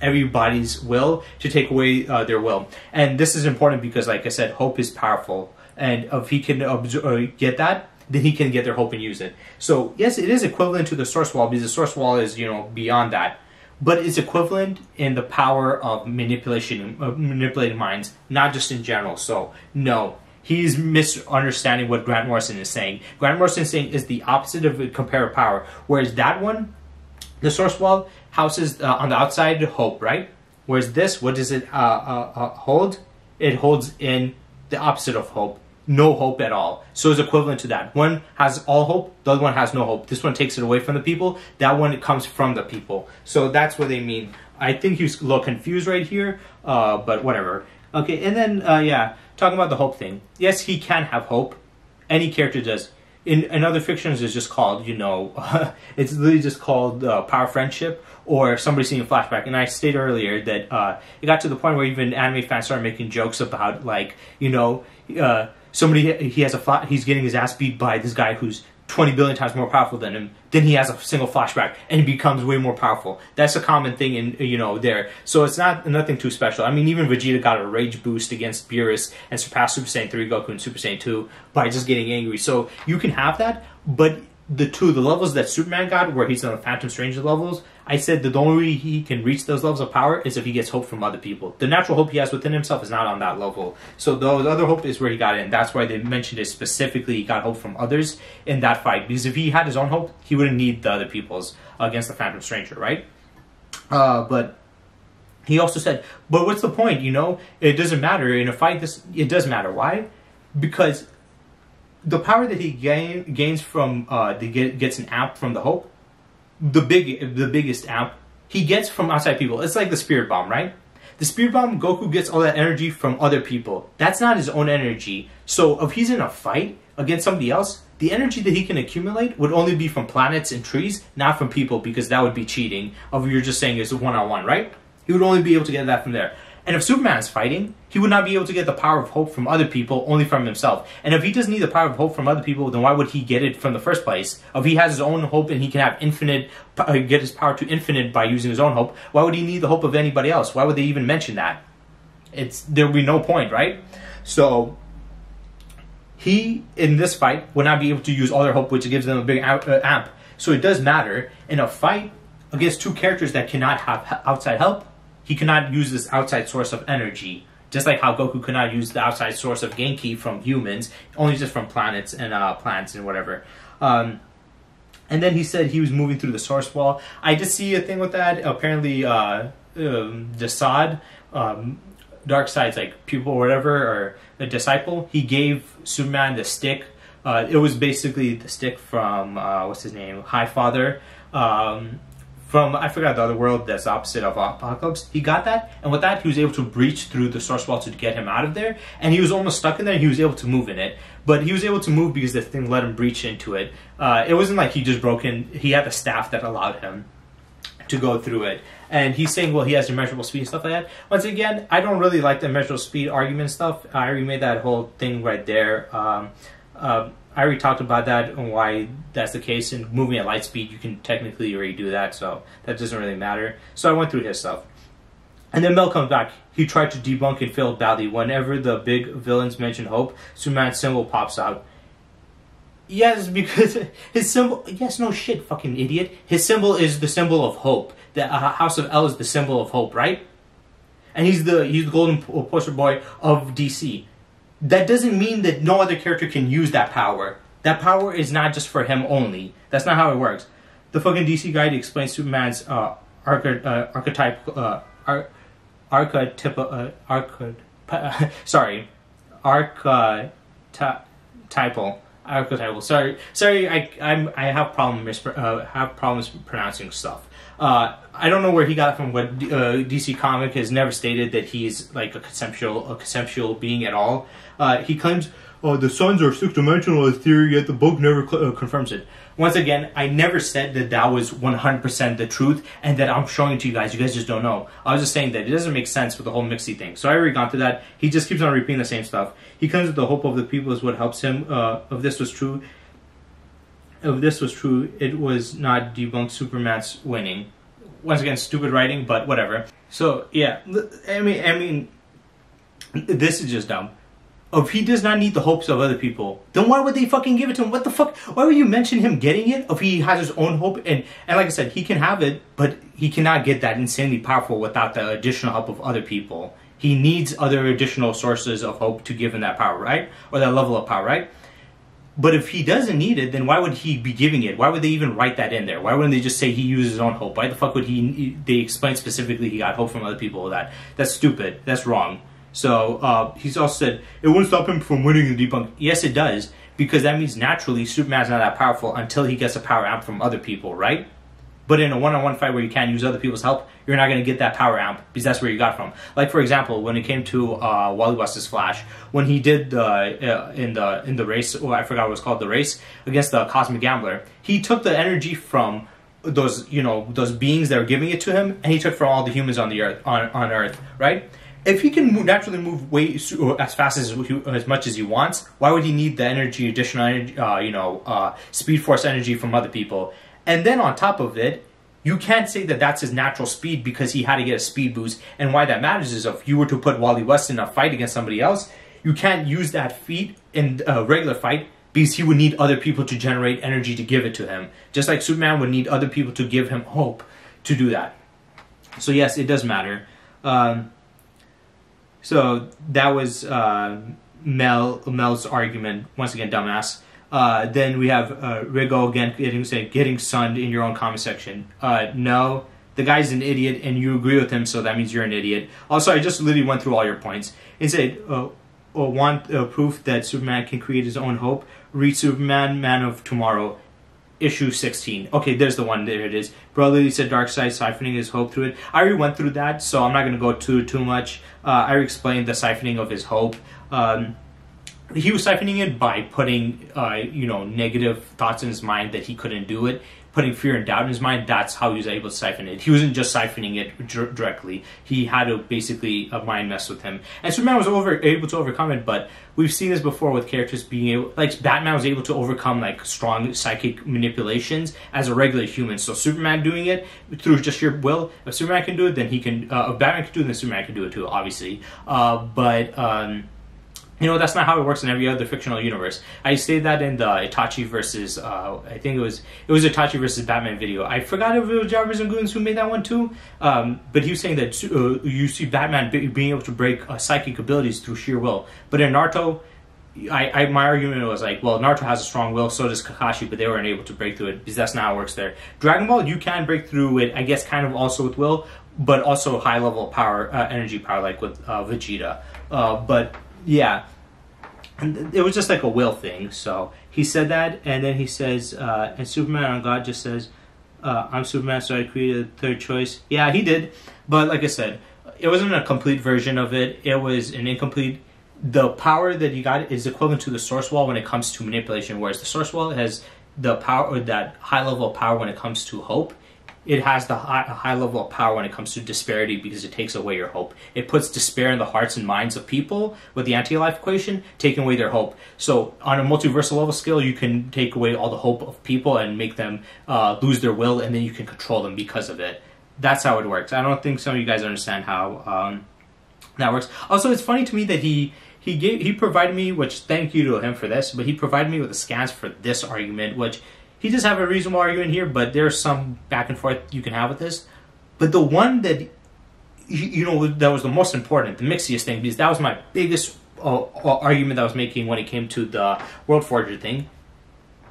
everybody's will to take away their will. And this is important because, like I said, hope is powerful. And if he can get that, then he can get their hope and use it. So yes, it is equivalent to the source wall because the source wall is beyond that, but it's equivalent in the power of manipulating minds, not just in general. So no, he's misunderstanding what Grant Morrison is saying. Grant Morrison is saying is the opposite of comparative power, whereas that one, the source wall, houses on the outside hope, right? Whereas this, what does it hold? It holds in the opposite of hope. No hope at all. So it's equivalent to that. One has all hope, the other one has no hope. This one takes it away from the people, that one it comes from the people. So that's what they mean. I think he's a little confused right here, but whatever. Okay, and then, talking about the hope thing. Yes, he can have hope. Any character does. In other fictions, it's just called, it's literally just called power friendship, or somebody seeing a flashback. And I stated earlier that it got to the point where even anime fans started making jokes about, like, he's getting his ass beat by this guy who's 20 billion times more powerful than him. Then he has a single flashback and he becomes way more powerful. That's a common thing in there. So it's nothing too special. I mean, even Vegeta got a rage boost against Beerus and surpassed Super Saiyan 3 Goku and Super Saiyan 2 by just getting angry. So you can have that, but the levels that Superman got, where he's on the Phantom Stranger levels, I said that the only way he can reach those levels of power is if he gets hope from other people. The natural hope he has within himself is not on that level. So those other hope is where he got it, and that's why they mentioned it specifically. He got hope from others in that fight, because if he had his own hope, he wouldn't need the other people's against the Phantom Stranger, right? But he also said, but what's the point, It doesn't matter. In a fight, it does matter. Why? Because the power that he gains from gets an amp from the hope, the biggest amp he gets from outside people. It's like the spirit bomb, right? The spirit bomb, Goku gets all that energy from other people. That's not his own energy. So if he's in a fight against somebody else, the energy that he can accumulate would only be from planets and trees, not from people, because that would be cheating. Of you're just saying it's a one-on-one, right? He would only be able to get that from there. And if Superman is fighting, he would not be able to get the power of hope from other people, only from himself. And if he doesn't need the power of hope from other people, then why would he get it from the first place? If he has his own hope and he can have get his power to infinite by using his own hope, why would he need the hope of anybody else? Why would they even mention that? There would be no point, right? So he, in this fight, would not be able to use all their hope, which gives them a big amp. So it does matter. In a fight against two characters that cannot have outside help, he cannot use this outside source of energy. Just like how Goku could not use the outside source of Genki from humans, only just from planets and plants and whatever. And then he said he was moving through the source wall. I did see a thing with that. Apparently, Desaad, Darkseid's like pupil or whatever, or a disciple, he gave Superman the stick. It was basically the stick from, what's his name, Highfather. From, I forgot the other world that's opposite of Apocalypse. He got that, and with that, he was able to breach through the source wall to get him out of there, and he was almost stuck in there, and he was able to move in it. But he was able to move because the thing let him breach into it. It wasn't like he just broke in. He had the staff that allowed him to go through it. And he's saying, well, he has immeasurable speed and stuff like that. Once again, I don't really like the immeasurable speed argument stuff. I already made that whole thing right there. I already talked about that and why that's the case. And moving at light speed, you can technically already do that, so that doesn't really matter. So I went through his stuff. And then Mel comes back. He tried to debunk and failed badly. Whenever the big villains mention hope, Superman's symbol pops out. Yes, because his symbol... Yes, no shit, fucking idiot. His symbol is the symbol of hope. The House of L is the symbol of hope, right? And he's the golden poster boy of DC. that doesn't mean that no other character can use that power. That power is not just for him only. That's not how it works. The fucking DC guide explains Superman's archetypal. Sorry. I have problems pronouncing stuff. I don't know where he got it from. What DC Comic has never stated that he's like a conceptual being at all. He claims, "Oh, the suns are six-dimensional as theory, yet the book never confirms it." Once again, I never said that that was 100% the truth, and that I'm showing it to you guys. You guys just don't know. I was just saying that it doesn't make sense with the whole Mixie thing. So I already gone through that. He just keeps on repeating the same stuff. He claims that the hope of the people is what helps him. If this was true, it was not debunk Superman's winning. Once again, stupid writing, but whatever. So yeah, I mean, this is just dumb. If he does not need the hopes of other people, then why would they fucking give it to him? What the fuck? Why would you mention him getting it if he has his own hope? And like I said, he can have it, but he cannot get that insanely powerful without the additional help of other people. He needs other additional sources of hope to give him that power, right? Or that level of power, right? But if he doesn't need it, then why would he be giving it? Why would they even write that in there? Why wouldn't they just say he uses his own hope? Why the fuck would they explain specifically he got hope from other people? That's stupid. That's wrong. So he's also said, it wouldn't stop him from winning the debunk. Yes, it does, because that means naturally Superman's not that powerful until he gets a power amp from other people, right? But in a one-on-one fight where you can't use other people's help, you're not going to get that power amp because that's where you got it from. Like, for example, when it came to Wally West's Flash, when he did in the race, I forgot what it was called, the race against the Cosmic Gambler, he took the energy from those beings that were giving it to him, and he took from all the humans on the Earth, on Earth, right? If he can naturally move way as fast as much as he wants, why would he need the energy, additional energy, Speed Force energy from other people? And then on top of it, you can't say that that's his natural speed because he had to get a speed boost. And why that matters is if you were to put Wally West in a fight against somebody else, you can't use that feat in a regular fight because he would need other people to generate energy to give it to him. Just like Superman would need other people to give him hope to do that. So yes, it does matter. So that was Mel's argument. Once again, dumbass. Then we have Rigo again getting sunned in your own comment section. No, the guy's an idiot, and you agree with him, so that means you're an idiot. Also, I just literally went through all your points and said, want proof that Superman can create his own hope? Read Superman, Man of Tomorrow, issue 16. Okay, there's the one. There it is. Brotherly said Darkseid siphoning his hope through it. I already went through that, so I'm not going to go too much. I already explained the siphoning of his hope. He was siphoning it by putting, negative thoughts in his mind that he couldn't do it, putting fear and doubt in his mind. That's how he was able to siphon it. He wasn't just siphoning it directly. He had to basically mind mess with him. And Superman was able to overcome it, but we've seen this before with characters being able, like Batman was able to overcome like strong psychic manipulations as a regular human. So Superman doing it through just sheer will. If Superman can do it, then he can. If Batman can do it, then Superman can do it too, obviously. That's not how it works in every other fictional universe. I stated that in the Itachi versus, I think it was Itachi versus Batman video. I forgot if it was Jarvis and Goons who made that one too. But he was saying that you see Batman being able to break psychic abilities through sheer will. But in Naruto, my argument was like, well, Naruto has a strong will, so does Kakashi, but they weren't able to break through it because that's not how it works there. Dragon Ball, you can break through it, I guess, kind of also with will, but also high level power, energy power, like with Vegeta. But yeah, it was just like a will thing. So he said that, and then he says, and Superman on God just says, I'm Superman, so I created a third choice. Yeah, he did, but like I said, it wasn't a complete version of it. It was an incomplete. The power that you got is equivalent to the source wall when it comes to manipulation, whereas the source wall has the power, or that high level of power when it comes to hope. It has the high level of power when it comes to disparity because it takes away your hope. It puts despair in the hearts and minds of people with the anti-life equation, taking away their hope. So on a multiversal level scale, you can take away all the hope of people and make them lose their will, and then you can control them because of it. That's how it works. I don't think some of you guys understand how that works. Also, it's funny to me that he provided me, which thank you to him for this, but he provided me with the scans for this argument, which he does have a reasonable argument here, but there's some back and forth you can have with this. But the one that, that was the most important, the mixiest thing, because that was my biggest argument that I was making when it came to the World Forger thing.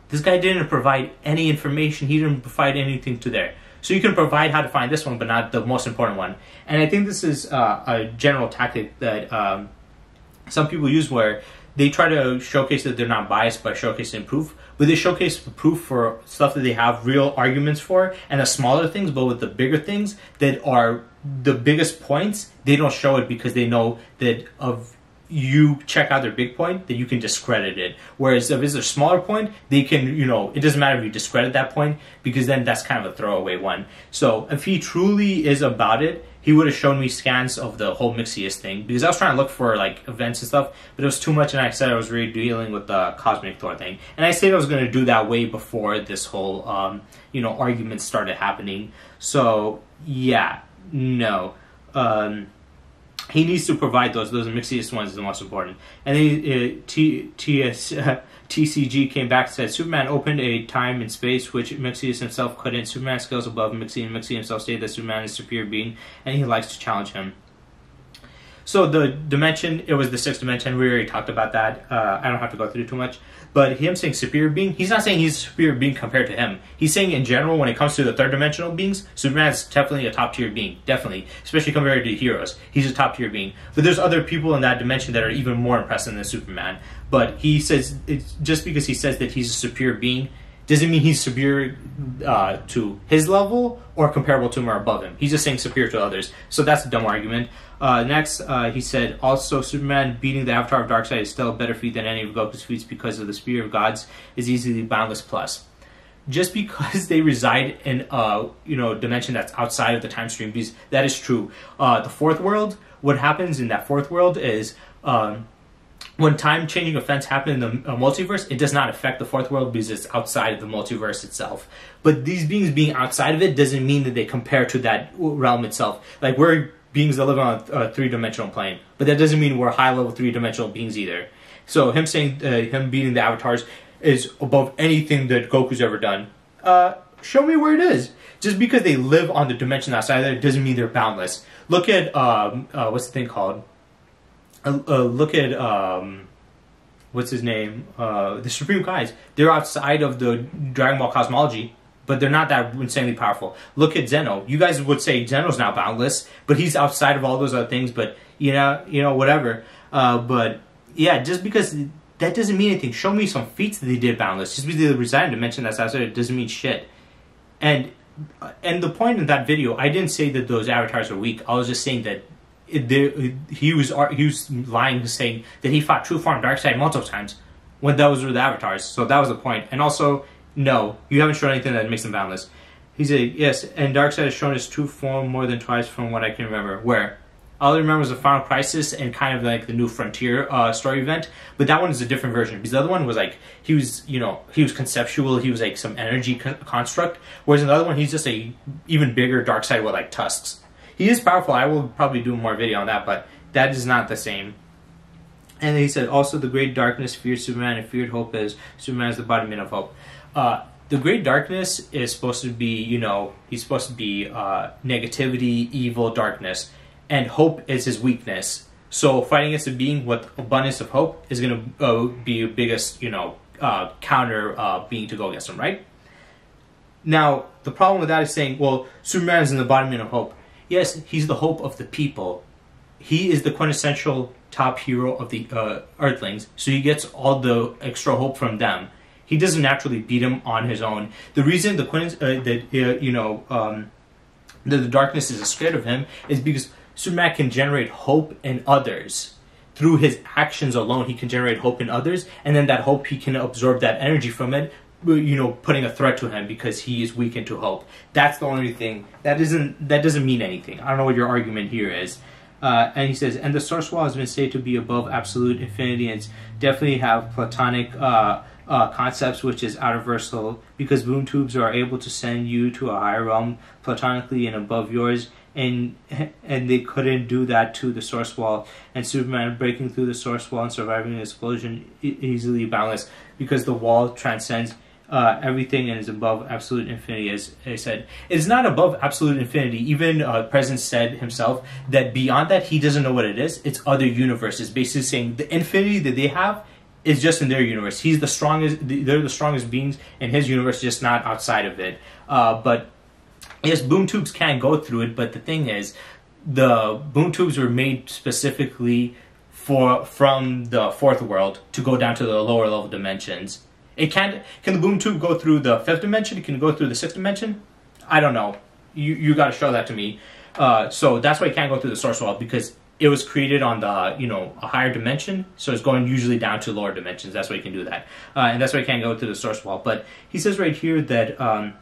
This guy didn't provide any information. He didn't provide anything to there. So you can provide how to find this one, but not the most important one. And I think this is a general tactic that some people use, where they try to showcase that they're not biased by showcasing proof, but they showcase proof for stuff that they have real arguments for, and the smaller things, but with the bigger things that are the biggest points, they don't show it because they know that of you check out their big point, that you can discredit it. Whereas if it's a smaller point, they can, it doesn't matter if you discredit that point, because then that's kind of a throwaway one. So if he truly is about it, he would have shown me scans of the whole Mixius thing, because I was trying to look for like events and stuff, but it was too much, and I said I was really dealing with the Cosmic Thor thing. And I said I was going to do that way before this whole, argument started happening. So, yeah, no. He needs to provide those. Those Mixius ones is the most important. And then TCG came back and said, Superman opened a time and space which Mixius himself couldn't. Superman scales above Mixie, and Mixie himself stated that Superman is a superior being, and he likes to challenge him. So the dimension, it was the sixth dimension. We already talked about that. I don't have to go through too much. But him saying superior being, he's not saying he's a superior being compared to him. He's saying in general, when it comes to the third dimensional beings, Superman is definitely a top tier being. Definitely. Especially compared to heroes. He's a top tier being. But there's other people in that dimension that are even more impressive than Superman. But he says, just because he says that he's a superior being, doesn't mean he's superior to his level or comparable to him or above him. He's just saying superior to others. So that's a dumb argument. Next, he said, also, Superman beating the Avatar of Darkseid is still a better feat than any of Goku's feats because of the Spear of Gods is easily boundless plus. Just because they reside in dimension that's outside of the time stream, because that is true. The fourth world, what happens in that fourth world is when time-changing events happen in the multiverse, it does not affect the fourth world because it's outside of the multiverse itself. But these beings being outside of it doesn't mean that they compare to that realm itself. Like, we're beings that live on a three-dimensional plane, but that doesn't mean we're high-level three-dimensional beings either. So him saying, him beating the avatars is above anything that Goku's ever done. Show me where it is. Just because they live on the dimension outside of there doesn't mean they're boundless. Look at, what's the thing called? Look at, what's his name? The Supreme Kais. They're outside of the Dragon Ball cosmology, but they're not that insanely powerful. Look at Zeno. You guys would say Zeno's not boundless, but he's outside of all those other things, but, whatever. But, yeah, just because that doesn't mean anything. Show me some feats that they did boundless. Just because they reside in a dimension that's outside, it doesn't mean shit. And the point in that video, I didn't say that those avatars are weak. I was just saying that he was lying, saying that he fought True Form Darkseid multiple times when those were the avatars. So that was the point. And also, no, you haven't shown anything that makes them boundless. He said, yes, and Darkseid has shown his true form more than twice from what I can remember. Where? All I remember was the Final Crisis and kind of like the New Frontier story event, but that one is a different version, because the other one was like, he was conceptual, he was like some energy construct, whereas in the other one, he's just a even bigger Darkseid with like tusks. He is powerful. I will probably do more video on that, but that is not the same. And he said, also the Great Darkness feared Superman and feared Hope as Superman is the embodiment of hope. The Great Darkness is supposed to be, he's supposed to be negativity, evil, darkness. And hope is his weakness. So fighting against a being with abundance of hope is going to be your biggest, counter being to go against him, right? Now, the problem with that is saying, well, Superman is an embodiment of hope. Yes, he's the hope of the people. He is the quintessential top hero of the Earthlings, so he gets all the extra hope from them. He doesn't naturally beat him on his own. The reason the darkness is scared of him is because Superman can generate hope in others. Through his actions alone, he can generate hope in others, and then that hope, he can absorb that energy from it, putting a threat to him because he is weakened to hope. That's the only thing. That doesn't mean anything. I don't know what your argument here is. And he says, and the source wall has been said to be above absolute infinity, and definitely have platonic concepts, which is universal, because boom tubes are able to send you to a higher realm platonically and above yours, and they couldn't do that to the source wall, and Superman breaking through the source wall and surviving an explosion easily boundless, because the wall transcends everything and is above absolute infinity, as I said. It's not above absolute infinity. Even the President said himself that beyond that, he doesn't know what it is. It's other universes. Basically saying the infinity that they have is just in their universe. He's the strongest. They're the strongest beings in his universe, just not outside of it. But yes, boom tubes can go through it. But the thing is, the boom tubes were made specifically from the fourth world to go down to the lower level dimensions. Can the boom tube go through the fifth dimension? Can it go through the sixth dimension? I don't know. You got to show that to me. So that's why it can't go through the source wall, because it was created on the a higher dimension. So it's going usually down to lower dimensions. That's why you can do that, and that's why it can't go through the source wall. But he says right here that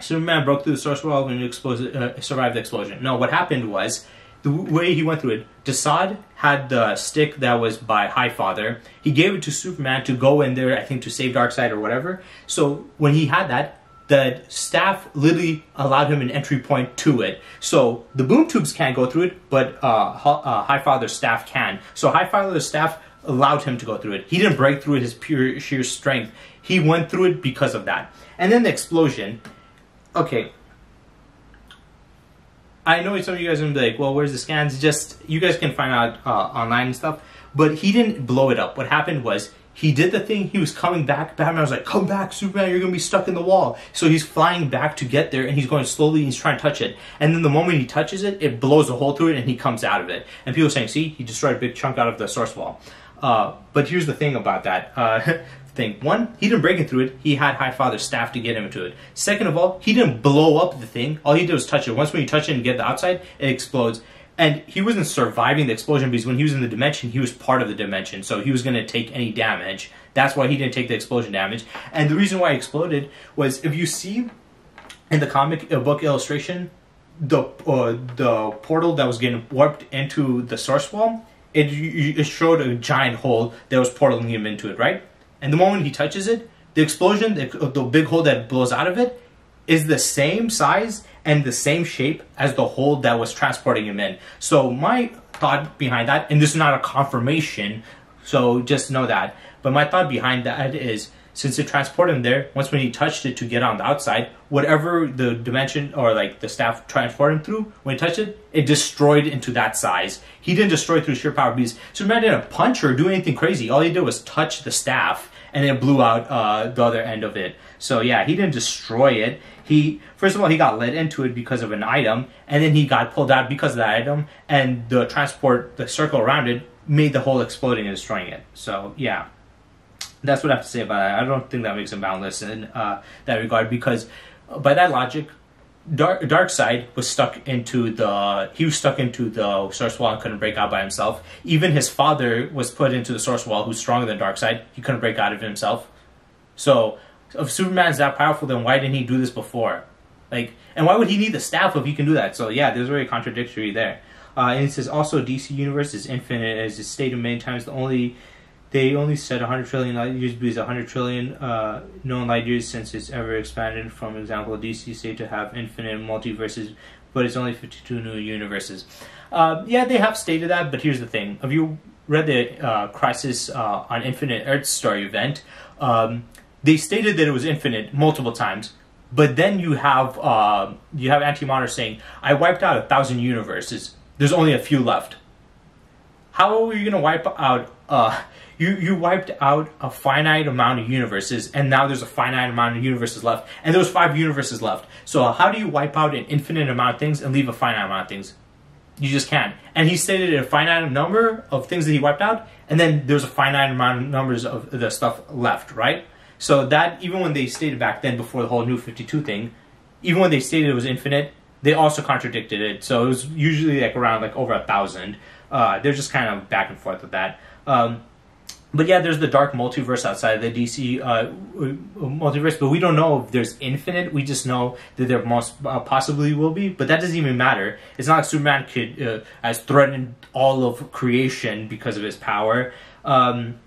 Superman broke through the source wall when he survived the explosion. No, what happened was, the way he went through it, Desaad had the stick that was by Highfather. He gave it to Superman to go in there, I think, to save Darkseid or whatever. So when he had that, the staff literally allowed him an entry point to it. So the boom tubes can't go through it, but Highfather's staff can. So Highfather's staff allowed him to go through it. He didn't break through it his pure sheer strength. He went through it because of that. And then the explosion. Okay. I know some of you guys are going to be like, well, where's the scans? Just, you guys can find out online and stuff. But he didn't blow it up. What happened was, he did the thing, he was coming back. Batman was like, come back, Superman, you're going to be stuck in the wall. So he's flying back to get there, and he's going slowly, and he's trying to touch it. And then the moment he touches it, it blows a hole through it, and he comes out of it. And people are saying, see, he destroyed a big chunk out of the source wall. But here's the thing about that. One, he didn't break it through it. He had Highfather's staff to get him into it. Second of all, he didn't blow up the thing. All he did was touch it. Once when you touch it and get the outside, it explodes. And he wasn't surviving the explosion because when he was in the dimension, he was part of the dimension. So he was going to take any damage. That's why he didn't take the explosion damage. And the reason why he exploded was, if you see in the comic book illustration, the portal that was getting warped into the source wall, it showed a giant hole that was portaling him into it, right? And the moment he touches it, the explosion, the big hole that blows out of it, is the same size and the same shape as the hole that was transporting him in. So my thought behind that, and this is not a confirmation, so just know that, but my thought behind that is, since it transported him there, once when he touched it to get on the outside, whatever the dimension or like the staff transported him through, when he touched it, it destroyed into that size. He didn't destroy through sheer power because Superman didn't punch or do anything crazy. All he did was touch the staff, and it blew out the other end of it. So yeah, he didn't destroy it. First of all, he got led into it because of an item, and then he got pulled out because of that item, and the circle around it, made the hole exploding and destroying it. So yeah. That's what I have to say about that. I don't think that makes him boundless in that regard, because by that logic, Darkseid was stuck into the source wall and couldn't break out by himself. Even his father was put into the source wall, who's stronger than Darkseid. He couldn't break out of himself. So if Superman's that powerful, then why didn't he do this before? And why would he need the staff if he can do that? So yeah, there's very contradictory there. And it says also DC universe is infinite, as it's stated many times. They only said 100 trillion light years because 100 trillion known light years since it's ever expanded. From example, DC say to have infinite multiverses, but it's only 52 new universes. Yeah, they have stated that, but here's the thing. Have you read the Crisis on Infinite Earth story event? They stated that it was infinite multiple times, but then you have Antimatter saying, I wiped out 1,000 universes. There's only a few left. How are you going to wipe out... You wiped out a finite amount of universes, and now there's a finite amount of universes left, and there was 5 universes left. So how do you wipe out an infinite amount of things and leave a finite amount of things? You just can't. And he stated a finite number of things that he wiped out, and then there's a finite amount of numbers of the stuff left, right? So that, even when they stated back then, before the whole New 52 thing, even when they stated it was infinite, they also contradicted it. So it was usually around over 1,000. They're just kind of back and forth with that. But yeah, there's the dark multiverse outside of the DC multiverse, but we don't know if there's infinite. We just know that there most possibly will be, but that doesn't even matter. It's not like Superman has threatened all of creation because of his power. And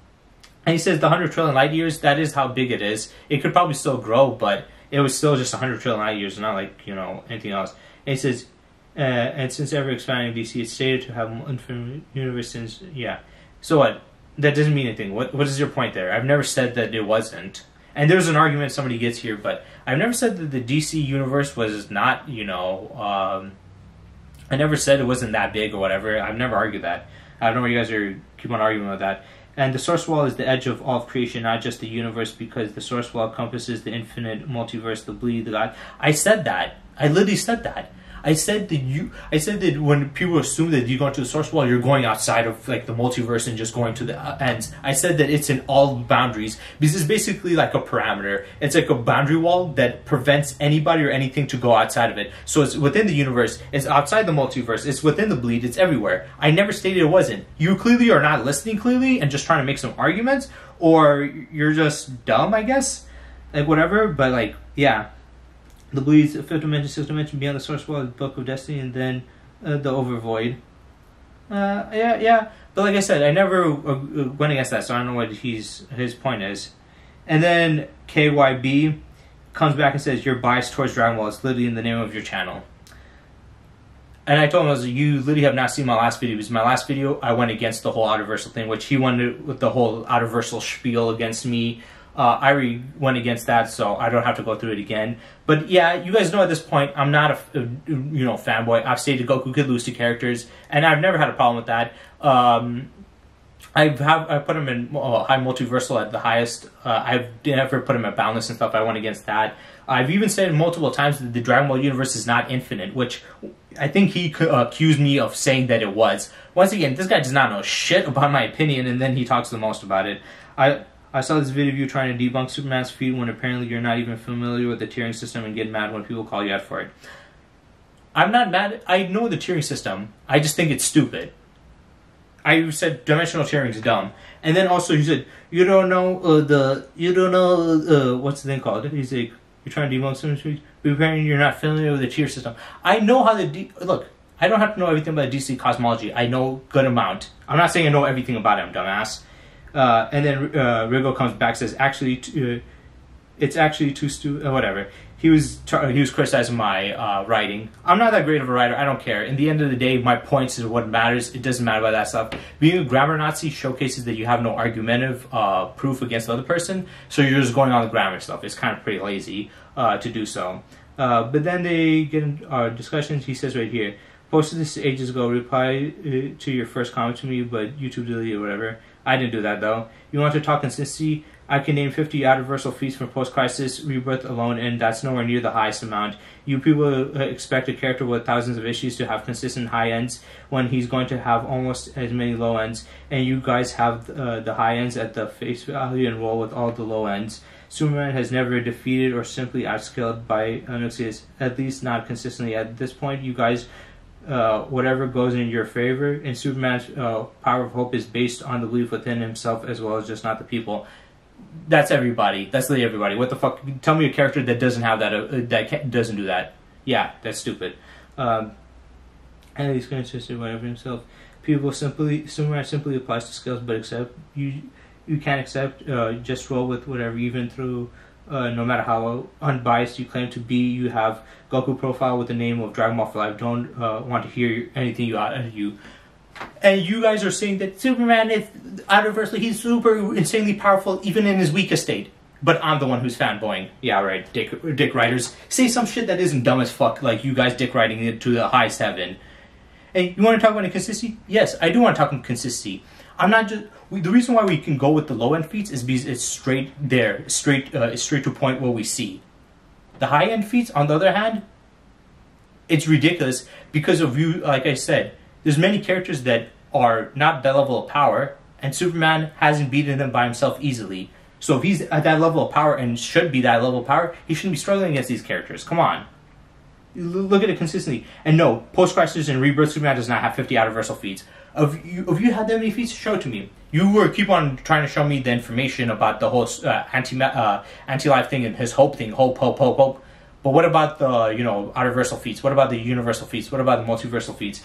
he says the 100 trillion light years, that is how big it is. It could probably still grow, but it was still just 100 trillion light years, not anything else. And he says, and since ever expanding DC, it's stated to have infinite universe since, yeah. So what? That doesn't mean anything. What is your point there? I've never said that it wasn't. And there's an argument somebody gets here, but I've never said that the DC universe was not, you know, I never said it wasn't that big or whatever. I've never argued that. I don't know why you guys are keep on arguing with that. And the source wall is the edge of all of creation, not just the universe, because the source wall encompasses the infinite multiverse, the bleed, the God. I said that. I literally said that. I said that when people assume that you go into the source wall, you're going outside of like the multiverse and just going to the ends. I said that it's in all boundaries because it's basically like a parameter. It's like a boundary wall that prevents anybody or anything to go outside of it. So it's within the universe, it's outside the multiverse, it's within the bleed, it's everywhere. I never stated it wasn't. You clearly are not listening clearly and just trying to make some arguments, or you're just dumb, I guess. Like whatever, but like, yeah. The bleeds, fifth dimension, sixth dimension, beyond the source wall, the book of destiny, and then the overvoid. Yeah. But like I said, I never went against that, so I don't know what his point is. And then KYB comes back and says, "You're biased towards Dragon Ball. It's literally in the name of your channel." And I told him, I was like, you literally have not seen my last video, because my last video, I went against the whole Outerversal thing, which he went with the whole Outerversal spiel against me. I already went against that, so I don't have to go through it again. But yeah, you guys know at this point, I'm not a fanboy. I've stated Goku could lose to characters, and I've never had a problem with that. I put him in high multiversal at the highest. I've never put him at boundless and stuff. I went against that. I've even said multiple times that the Dragon Ball universe is not infinite, which I think he accused me of saying that it was. Once again, this guy does not know shit about my opinion, and then he talks the most about it. I saw this video of you trying to debunk Superman's feat when apparently you're not even familiar with the tiering system and get mad when people call you out for it. I'm not mad. I know the tiering system. I just think it's stupid. I said dimensional tiering is dumb. And then also he said, you don't know what's the thing called? He's like, you're trying to debunk Superman's feat, but apparently you're not familiar with the tier system. I know how look, I don't have to know everything about DC cosmology. I know a good amount. I'm not saying I know everything about him, dumbass. And then Rigo comes back, says, it's actually too stupid, whatever. He was criticizing my writing. I'm not that great of a writer. I don't care. In the end of the day, my points is what matters. It doesn't matter about that stuff. Being a grammar Nazi showcases that you have no argumentative proof against the other person, so you're just going on the grammar stuff. It's kind of pretty lazy to do so. But then they get in discussions. He says right here, posted this ages ago, reply to your first comment to me, but YouTube deleted or whatever. I didn't do that, though. You want to talk consistency? I can name 50 Outerversal feats from post-crisis rebirth alone, and that's nowhere near the highest amount. You people expect a character with thousands of issues to have consistent high ends when he's going to have almost as many low ends, and you guys have the high ends at the face value and roll with all the low ends. Superman has never defeated or simply outscaled by Anuxius, at least not consistently. At this point, you guys... whatever goes in your favor, and Superman's power of hope is based on the belief within himself as well as just not the people. That's everybody. That's literally everybody. What the fuck? Tell me a character that doesn't have that, doesn't do that. Yeah, that's stupid. And he's going to say whatever himself. Superman simply applies to skills, but you can't accept, just roll with whatever, even through no matter how unbiased you claim to be. You have Goku profile with the name of Dragon Ball for Life. Don't want to hear anything out of you. And you guys are saying that Superman is Outerversal. He's super insanely powerful even in his weakest state. But I'm the one who's fanboying. Yeah, right. Dick writers say some shit that isn't dumb as fuck, like you guys dick writing it to the highest heaven. And you want to talk about inconsistency? Yes, I do want to talk about consistency. I'm not just... the reason why we can go with the low-end feats is because it's straight there. Straight to point what we see. The high-end feats, on the other hand, it's ridiculous because of you, like I said, there's many characters that are not that level of power, and Superman hasn't beaten them by himself easily. So if he's at that level of power and should be that level of power, he shouldn't be struggling against these characters. Come on. Look at it consistently. And no, Post-Crisis and Rebirth Superman does not have 50 Outerversal feats. If you had that many feats, show it to me. You keep on trying to show me the information about the whole anti-life thing and his hope thing. Hope. But what about the, Outerversal feats? What about the universal feats? What about the multiversal feats?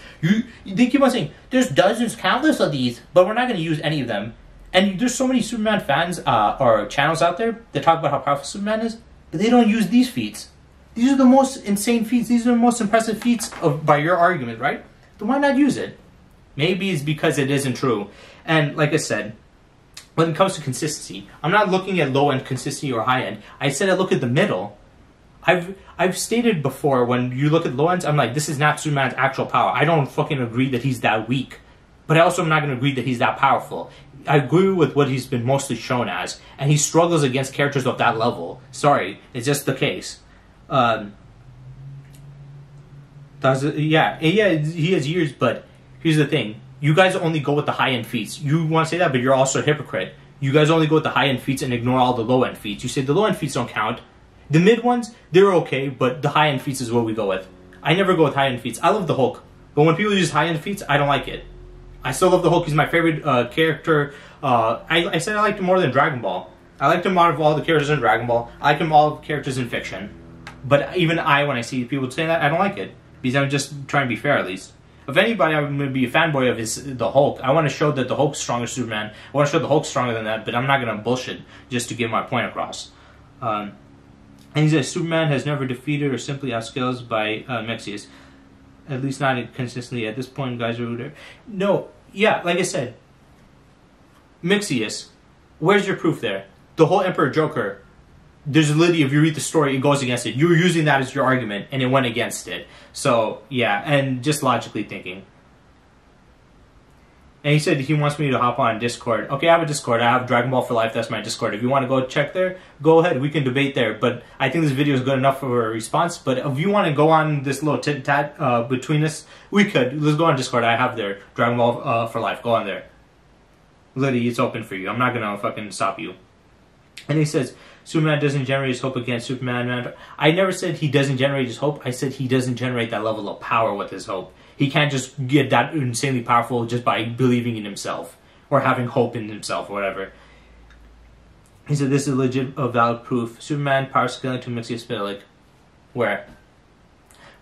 They keep on saying, there's dozens, countless of these, but we're not going to use any of them. And there's so many Superman fans or channels out there that talk about how powerful Superman is, but they don't use these feats. These are the most insane feats. These are the most impressive feats by your argument, right? Then why not use it? Maybe it's because it isn't true. And like I said, when it comes to consistency, I'm not looking at low end consistency or high end. I said I look at the middle. I've stated before, when you look at low ends, I'm like, this is not Superman's actual power. I don't fucking agree that he's that weak, but I also am not going to agree that he's that powerful. I agree with what he's been mostly shown as, and he struggles against characters of that level. Sorry, it's just the case. Yeah, he has years, but here's the thing. You guys only go with the high-end feats. You want to say that, but you're also a hypocrite. You guys only go with the high-end feats and ignore all the low-end feats. You say the low-end feats don't count. The mid ones, they're okay, but the high-end feats is what we go with. I never go with high-end feats. I love the Hulk, but when people use high-end feats, I don't like it. I still love the Hulk. He's my favorite character. I said I liked him more than Dragon Ball. I liked him out of all the characters in Dragon Ball. I like him all the characters in fiction. But even when I see people saying that, I don't like it. Because I'm just trying to be fair, at least. If anybody, I'm going to be a fanboy of the Hulk. I want to show that the Hulk's stronger than Superman. I want to show the Hulk's stronger than that, but I'm not going to bullshit just to get my point across. And he says, Superman has never defeated or simply outscales by Mexius. At least not consistently. At this point, guys are there. No, yeah, like I said, Mexius, where's your proof there? The whole Emperor Joker, there's literally, if you read the story, it goes against it. You're using that as your argument, and it went against it. So, yeah, and just logically thinking. And he said he wants me to hop on Discord. Okay, I have a Discord. I have Dragon Ball for Life. That's my Discord. If you want to go check there, go ahead. We can debate there. But I think this video is good enough for a response. But if you want to go on this little tit-tat between us, we could. Let's go on Discord. I have there. Dragon Ball for Life. Go on there. Literally, it's open for you. I'm not going to fucking stop you. And he says, Superman doesn't generate his hope against Superman. I never said he doesn't generate his hope. I said he doesn't generate that level of power with his hope. He can't just get that insanely powerful just by believing in himself or having hope in himself or whatever. He said this is legit valid proof. Superman power scaling to Mexius Spitalik. Where?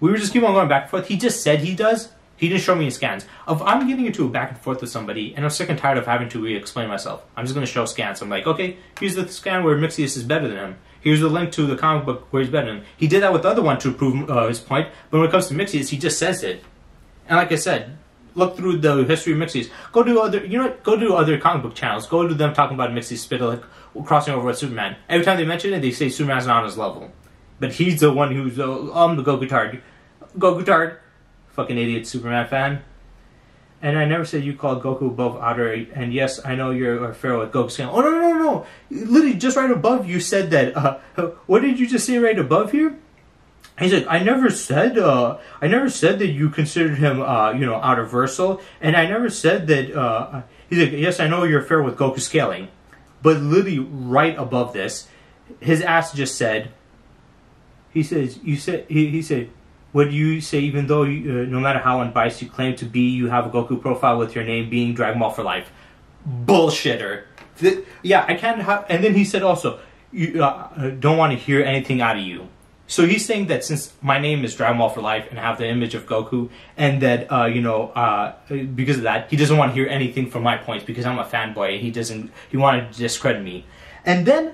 We were just keep on going back and forth. He just said he does. He didn't show me his scans. If I'm getting into a back and forth with somebody and I'm sick and tired of having to re-explain myself, I'm just going to show scans. I'm like, okay, here's the scan where Mexius is better than him. Here's the link to the comic book where he's better than him. He did that with the other one to prove his point, but when it comes to Mexius, he just says it. And like I said, look through the history of Mexius. Go to other comic book channels. Go to them talking about Mexius Spitalik crossing over with Superman. Every time they mention it, they say Superman's not on his level. But he's the one who's the Goku Tard. Goku Tard. Fucking idiot Superman fan. And I never said you called Goku above Outer. And yes, I know you're a pharaoh with Goku scaling. Oh, no. Literally, just right above you said that. What did you just say right above here? He's like, I never said that you considered him, out-of-versal, and I never said that, he's like, yes, I know you're fair with Goku scaling, but literally right above this, his ass just said, he said, what do you say, even though, no matter how unbiased you claim to be, you have a Goku profile with your name being Dragon Ball for Life. Bullshitter. Yeah, I can't have, and then he said also, you don't want to hear anything out of you. So he's saying that since my name is Dragon Ball for Life and I have the image of Goku, and that, because of that, he doesn't want to hear anything from my points because I'm a fanboy and he wanted to discredit me. And then,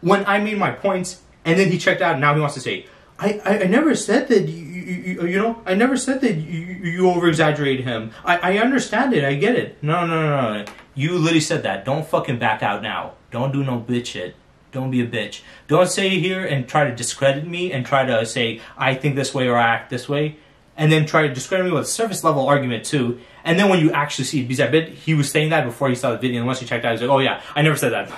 when I made my points, and then he checked out and now he wants to say, I never said that, I never said that you over-exaggerated him. I understand it, I get it. No. You literally said that. Don't fucking back out now. Don't do no bitch shit. Don't be a bitch. Don't say here and try to discredit me and try to say I think this way or I act this way, and then try to discredit me with a surface level argument too. And then when you actually see it, because I bet he was saying that before he saw the video, and once he checked out, he's like, oh yeah, I never said that.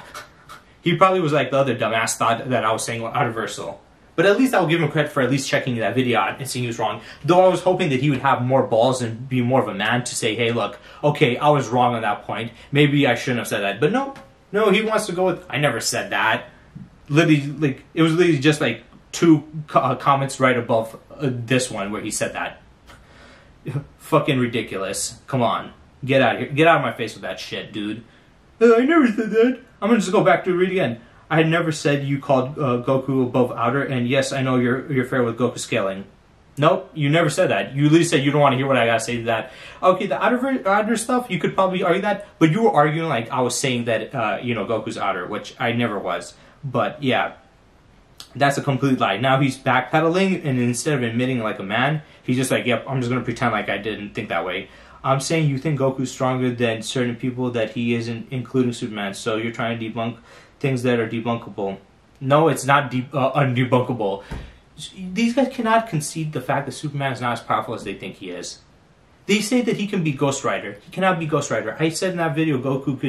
He probably was like the other dumbass thought that I was saying out-of-versal. But at least I'll give him credit for at least checking that video out and seeing he was wrong. Though I was hoping that he would have more balls and be more of a man to say, hey, look, okay, I was wrong on that point. Maybe I shouldn't have said that. But no, he wants to go with, I never said that. Literally, it was literally just like two comments right above this one where he said that. Fucking ridiculous. Come on. Get out of here. Get out of my face with that shit, dude. I never said that. I'm gonna just go back to read again. I had never said you called Goku above Outer, and yes, I know you're fair with Goku scaling. Nope, you never said that. You literally said you don't want to hear what I gotta say to that. Okay, the outer stuff, you could probably argue that, but you were arguing like I was saying that, Goku's outer, which I never was. But yeah, that's a complete lie. Now he's backpedaling, and instead of admitting like a man, he's just like, yep, I'm just gonna pretend like I didn't think that way. I'm saying you think Goku's stronger than certain people that he isn't, including Superman. So you're trying to debunk things that are debunkable. No, it's not undebunkable. These guys cannot concede the fact that Superman is not as powerful as they think he is. They say that he can be Ghost Rider. He cannot be Ghost Rider. I said in that video Goku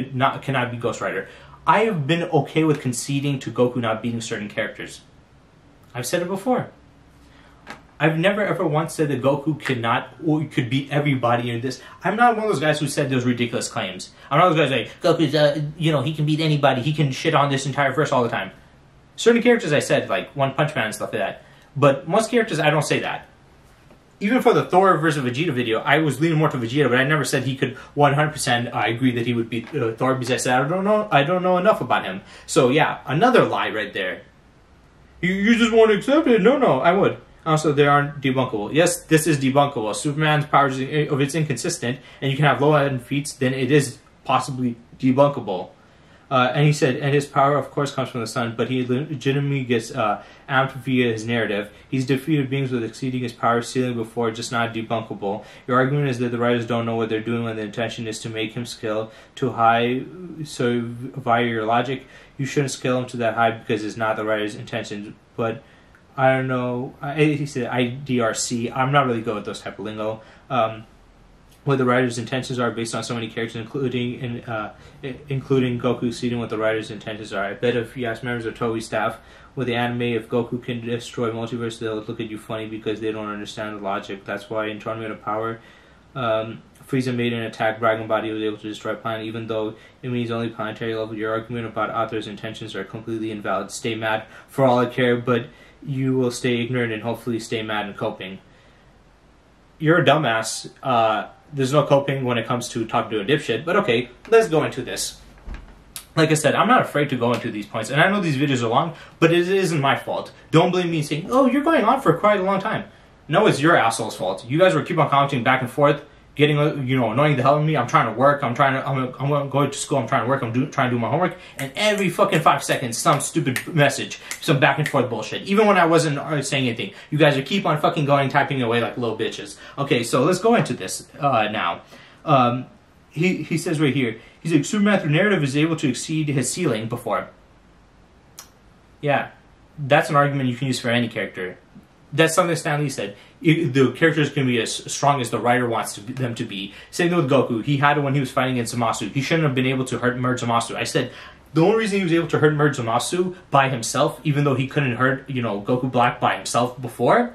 cannot be Ghost Rider. I have been okay with conceding to Goku not beating certain characters. I've said it before. I've never ever once said that Goku could beat everybody in this. I'm not one of those guys who said those ridiculous claims. I'm not those guys like, Goku's, he can beat anybody. He can shit on this entire verse all the time. Certain characters I said, like One Punch Man and stuff like that. But most characters, I don't say that. Even for the Thor versus Vegeta video, I was leaning more to Vegeta, but I never said he could 100%. I agree that he would beat Thor because I said I don't know enough about him. So yeah, another lie right there. You just won't accept it? No, I would. Also, they aren't debunkable. Yes, this is debunkable. Superman's powers, if it's inconsistent, and you can have low-end feats, then it is possibly debunkable. And he said, and his power, of course, comes from the sun, but he legitimately gets amped via his narrative. He's defeated beings with exceeding his power ceiling before, just not debunkable. Your argument is that the writers don't know what they're doing when the intention is to make him scale too high, so via your logic, you shouldn't scale him to that high because it's not the writer's intention. But I don't know. He said IDRC. I'm not really good with those type of lingo. What the writer's intentions are based on so many characters, including Goku, exceeding what the writer's intentions are. I bet if you ask members of Toei staff with the anime, if Goku can destroy multiverse, they'll look at you funny because they don't understand the logic. That's why in Tournament of Power, Frieza made an attack Dragon Body was able to destroy planet, even though it means only planetary level. Your argument about author's intentions are completely invalid. Stay mad for all I care, but you will stay ignorant and hopefully stay mad and coping. You're a dumbass. There's no coping when it comes to talking to a dipshit, but okay, let's go into this. Like I said, I'm not afraid to go into these points, and I know these videos are long, but it isn't my fault. Don't blame me saying, oh, you're going on for quite a long time. No, it's your asshole's fault. You guys were keep on commenting back and forth, getting, annoying the hell out of me. I'm trying to work. I'm going to school. I'm trying to work. Trying to do my homework. And every fucking 5 seconds, some stupid message, some back and forth bullshit. Even when I wasn't saying anything, you guys are keep on fucking going, typing away like little bitches. Okay, so let's go into this now. He says right here, he's like, Superman through narrative is able to exceed his ceiling before. Yeah, that's an argument you can use for any character. That's something Stan Lee said. The characters can be as strong as the writer wants them to be. Same thing with Goku. He had it when he was fighting against Zamasu. He shouldn't have been able to merge Zamasu. I said the only reason he was able to merge Zamasu by himself, even though he couldn't hurt Goku Black by himself before,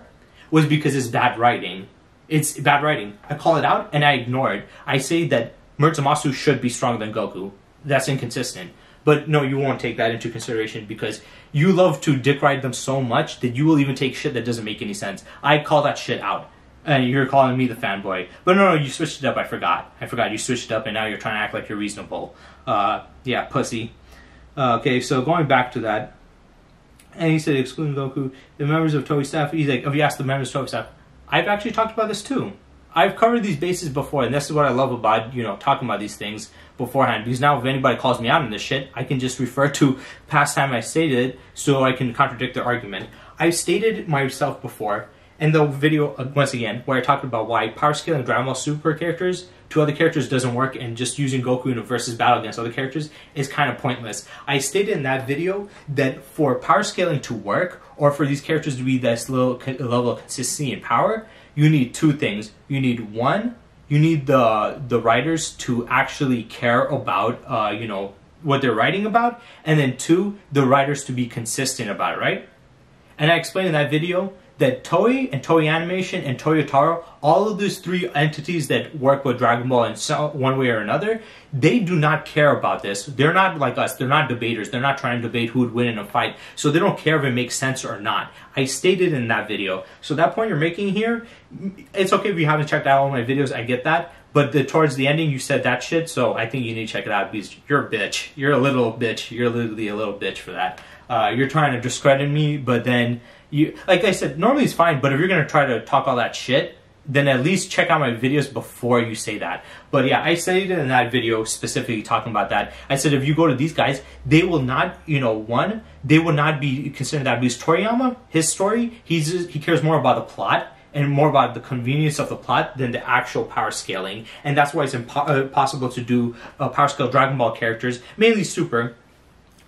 was because it's bad writing. It's bad writing. I call it out and I ignore it. I say that merge Zamasu should be stronger than Goku. That's inconsistent. But no, you won't take that into consideration because you love to dick ride them so much that you will even take shit that doesn't make any sense. I call that shit out. And you're calling me the fanboy. But no, you switched it up. I forgot you switched it up and now you're trying to act like you're reasonable. Yeah, pussy. Okay, so going back to that. And he said, excluding Goku, the members of Toei staff, he's like, if you ask the members of Toei staff, I've actually talked about this too. I've covered these bases before, and this is what I love about, talking about these things beforehand. Because now if anybody calls me out on this shit, I can just refer to past time I stated it so I can contradict their argument. I've stated myself before in the video, once again, where I talked about why power scaling Dragon Ball Super characters to other characters doesn't work, and just using Goku in a versus battle against other characters is kind of pointless. I stated in that video that for power scaling to work, or for these characters to be this level of consistency and power, you need two things. You need one, you need the writers to actually care about what they're writing about, and then two, the writers to be consistent about it, right? And I explained in that video that Toei and Toei Animation and Toyotaro, all of these three entities that work with Dragon Ball in one way or another, they do not care about this. They're not like us. They're not debaters. They're not trying to debate who would win in a fight. So they don't care if it makes sense or not. I stated in that video. So that point you're making here, it's okay if you haven't checked out all my videos. I get that. But towards the ending, you said that shit. So I think you need to check it out because you're a bitch. You're a little bitch. You're literally a little bitch for that. You're trying to discredit me, but then like I said, normally it's fine, but if you're going to try to talk all that shit, then at least check out my videos before you say that. But yeah, I said it in that video specifically talking about that. I said if you go to these guys, they will not, they will not be considered that because Toriyama, his story, he cares more about the plot and more about the convenience of the plot than the actual power scaling. And that's why it's impossible to do power scale Dragon Ball characters, mainly Super,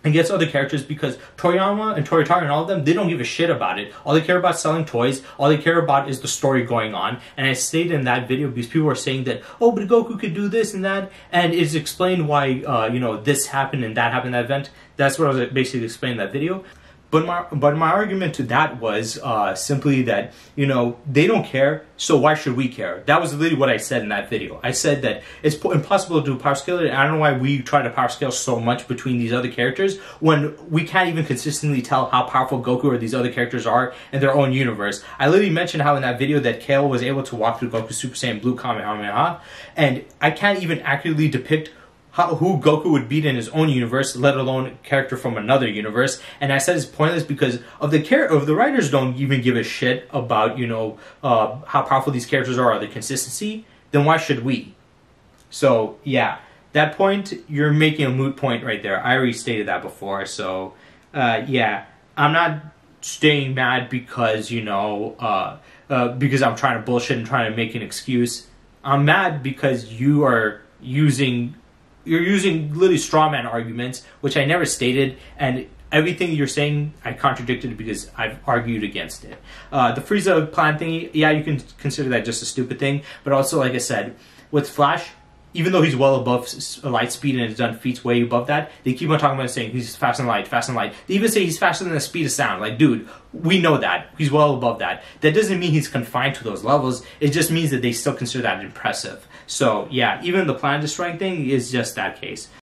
against other characters, because Toriyama and Toritaro and all of them, they don't give a shit about it. All they care about is selling toys. All they care about is the story going on. And I stated in that video, because people were saying that, oh, but Goku could do this and that, and it's explained why, you know, this happened and that happened in that event. That's what I was basically explaining in that video. But my argument to that was simply that, you know, they don't care, so why should we care? That was literally what I said in that video. I said that it's impossible to do power scale, and I don't know why we try to power scale so much between these other characters when we can't even consistently tell how powerful Goku or these other characters are in their own universe. I literally mentioned how in that video that Kale was able to walk through Goku's Super Saiyan Blue Kamehameha, and I can't even accurately depict who Goku would beat in his own universe, let alone a character from another universe. And I said it's pointless because of the writers don't even give a shit about, you know, how powerful these characters are or their consistency. Then why should we? So yeah, that point, you're making a moot point right there. I already stated that before. So yeah, I'm not staying mad because, you know, because I'm trying to bullshit and trying to make an excuse. I'm mad because you're using literally straw man arguments, which I never stated, and everything you're saying I contradicted because I've argued against it. The Frieza plan thingy, yeah, you can consider that just a stupid thing, but also, like I said, with Flash, even though he's well above light speed and has done feats way above that, they keep on talking about saying he's fast and light, fast and light. They even say he's faster than the speed of sound. Like, dude, we know that. He's well above that. That doesn't mean he's confined to those levels. It just means that they still consider that impressive. So, yeah, even the planet destroying thing is just that case.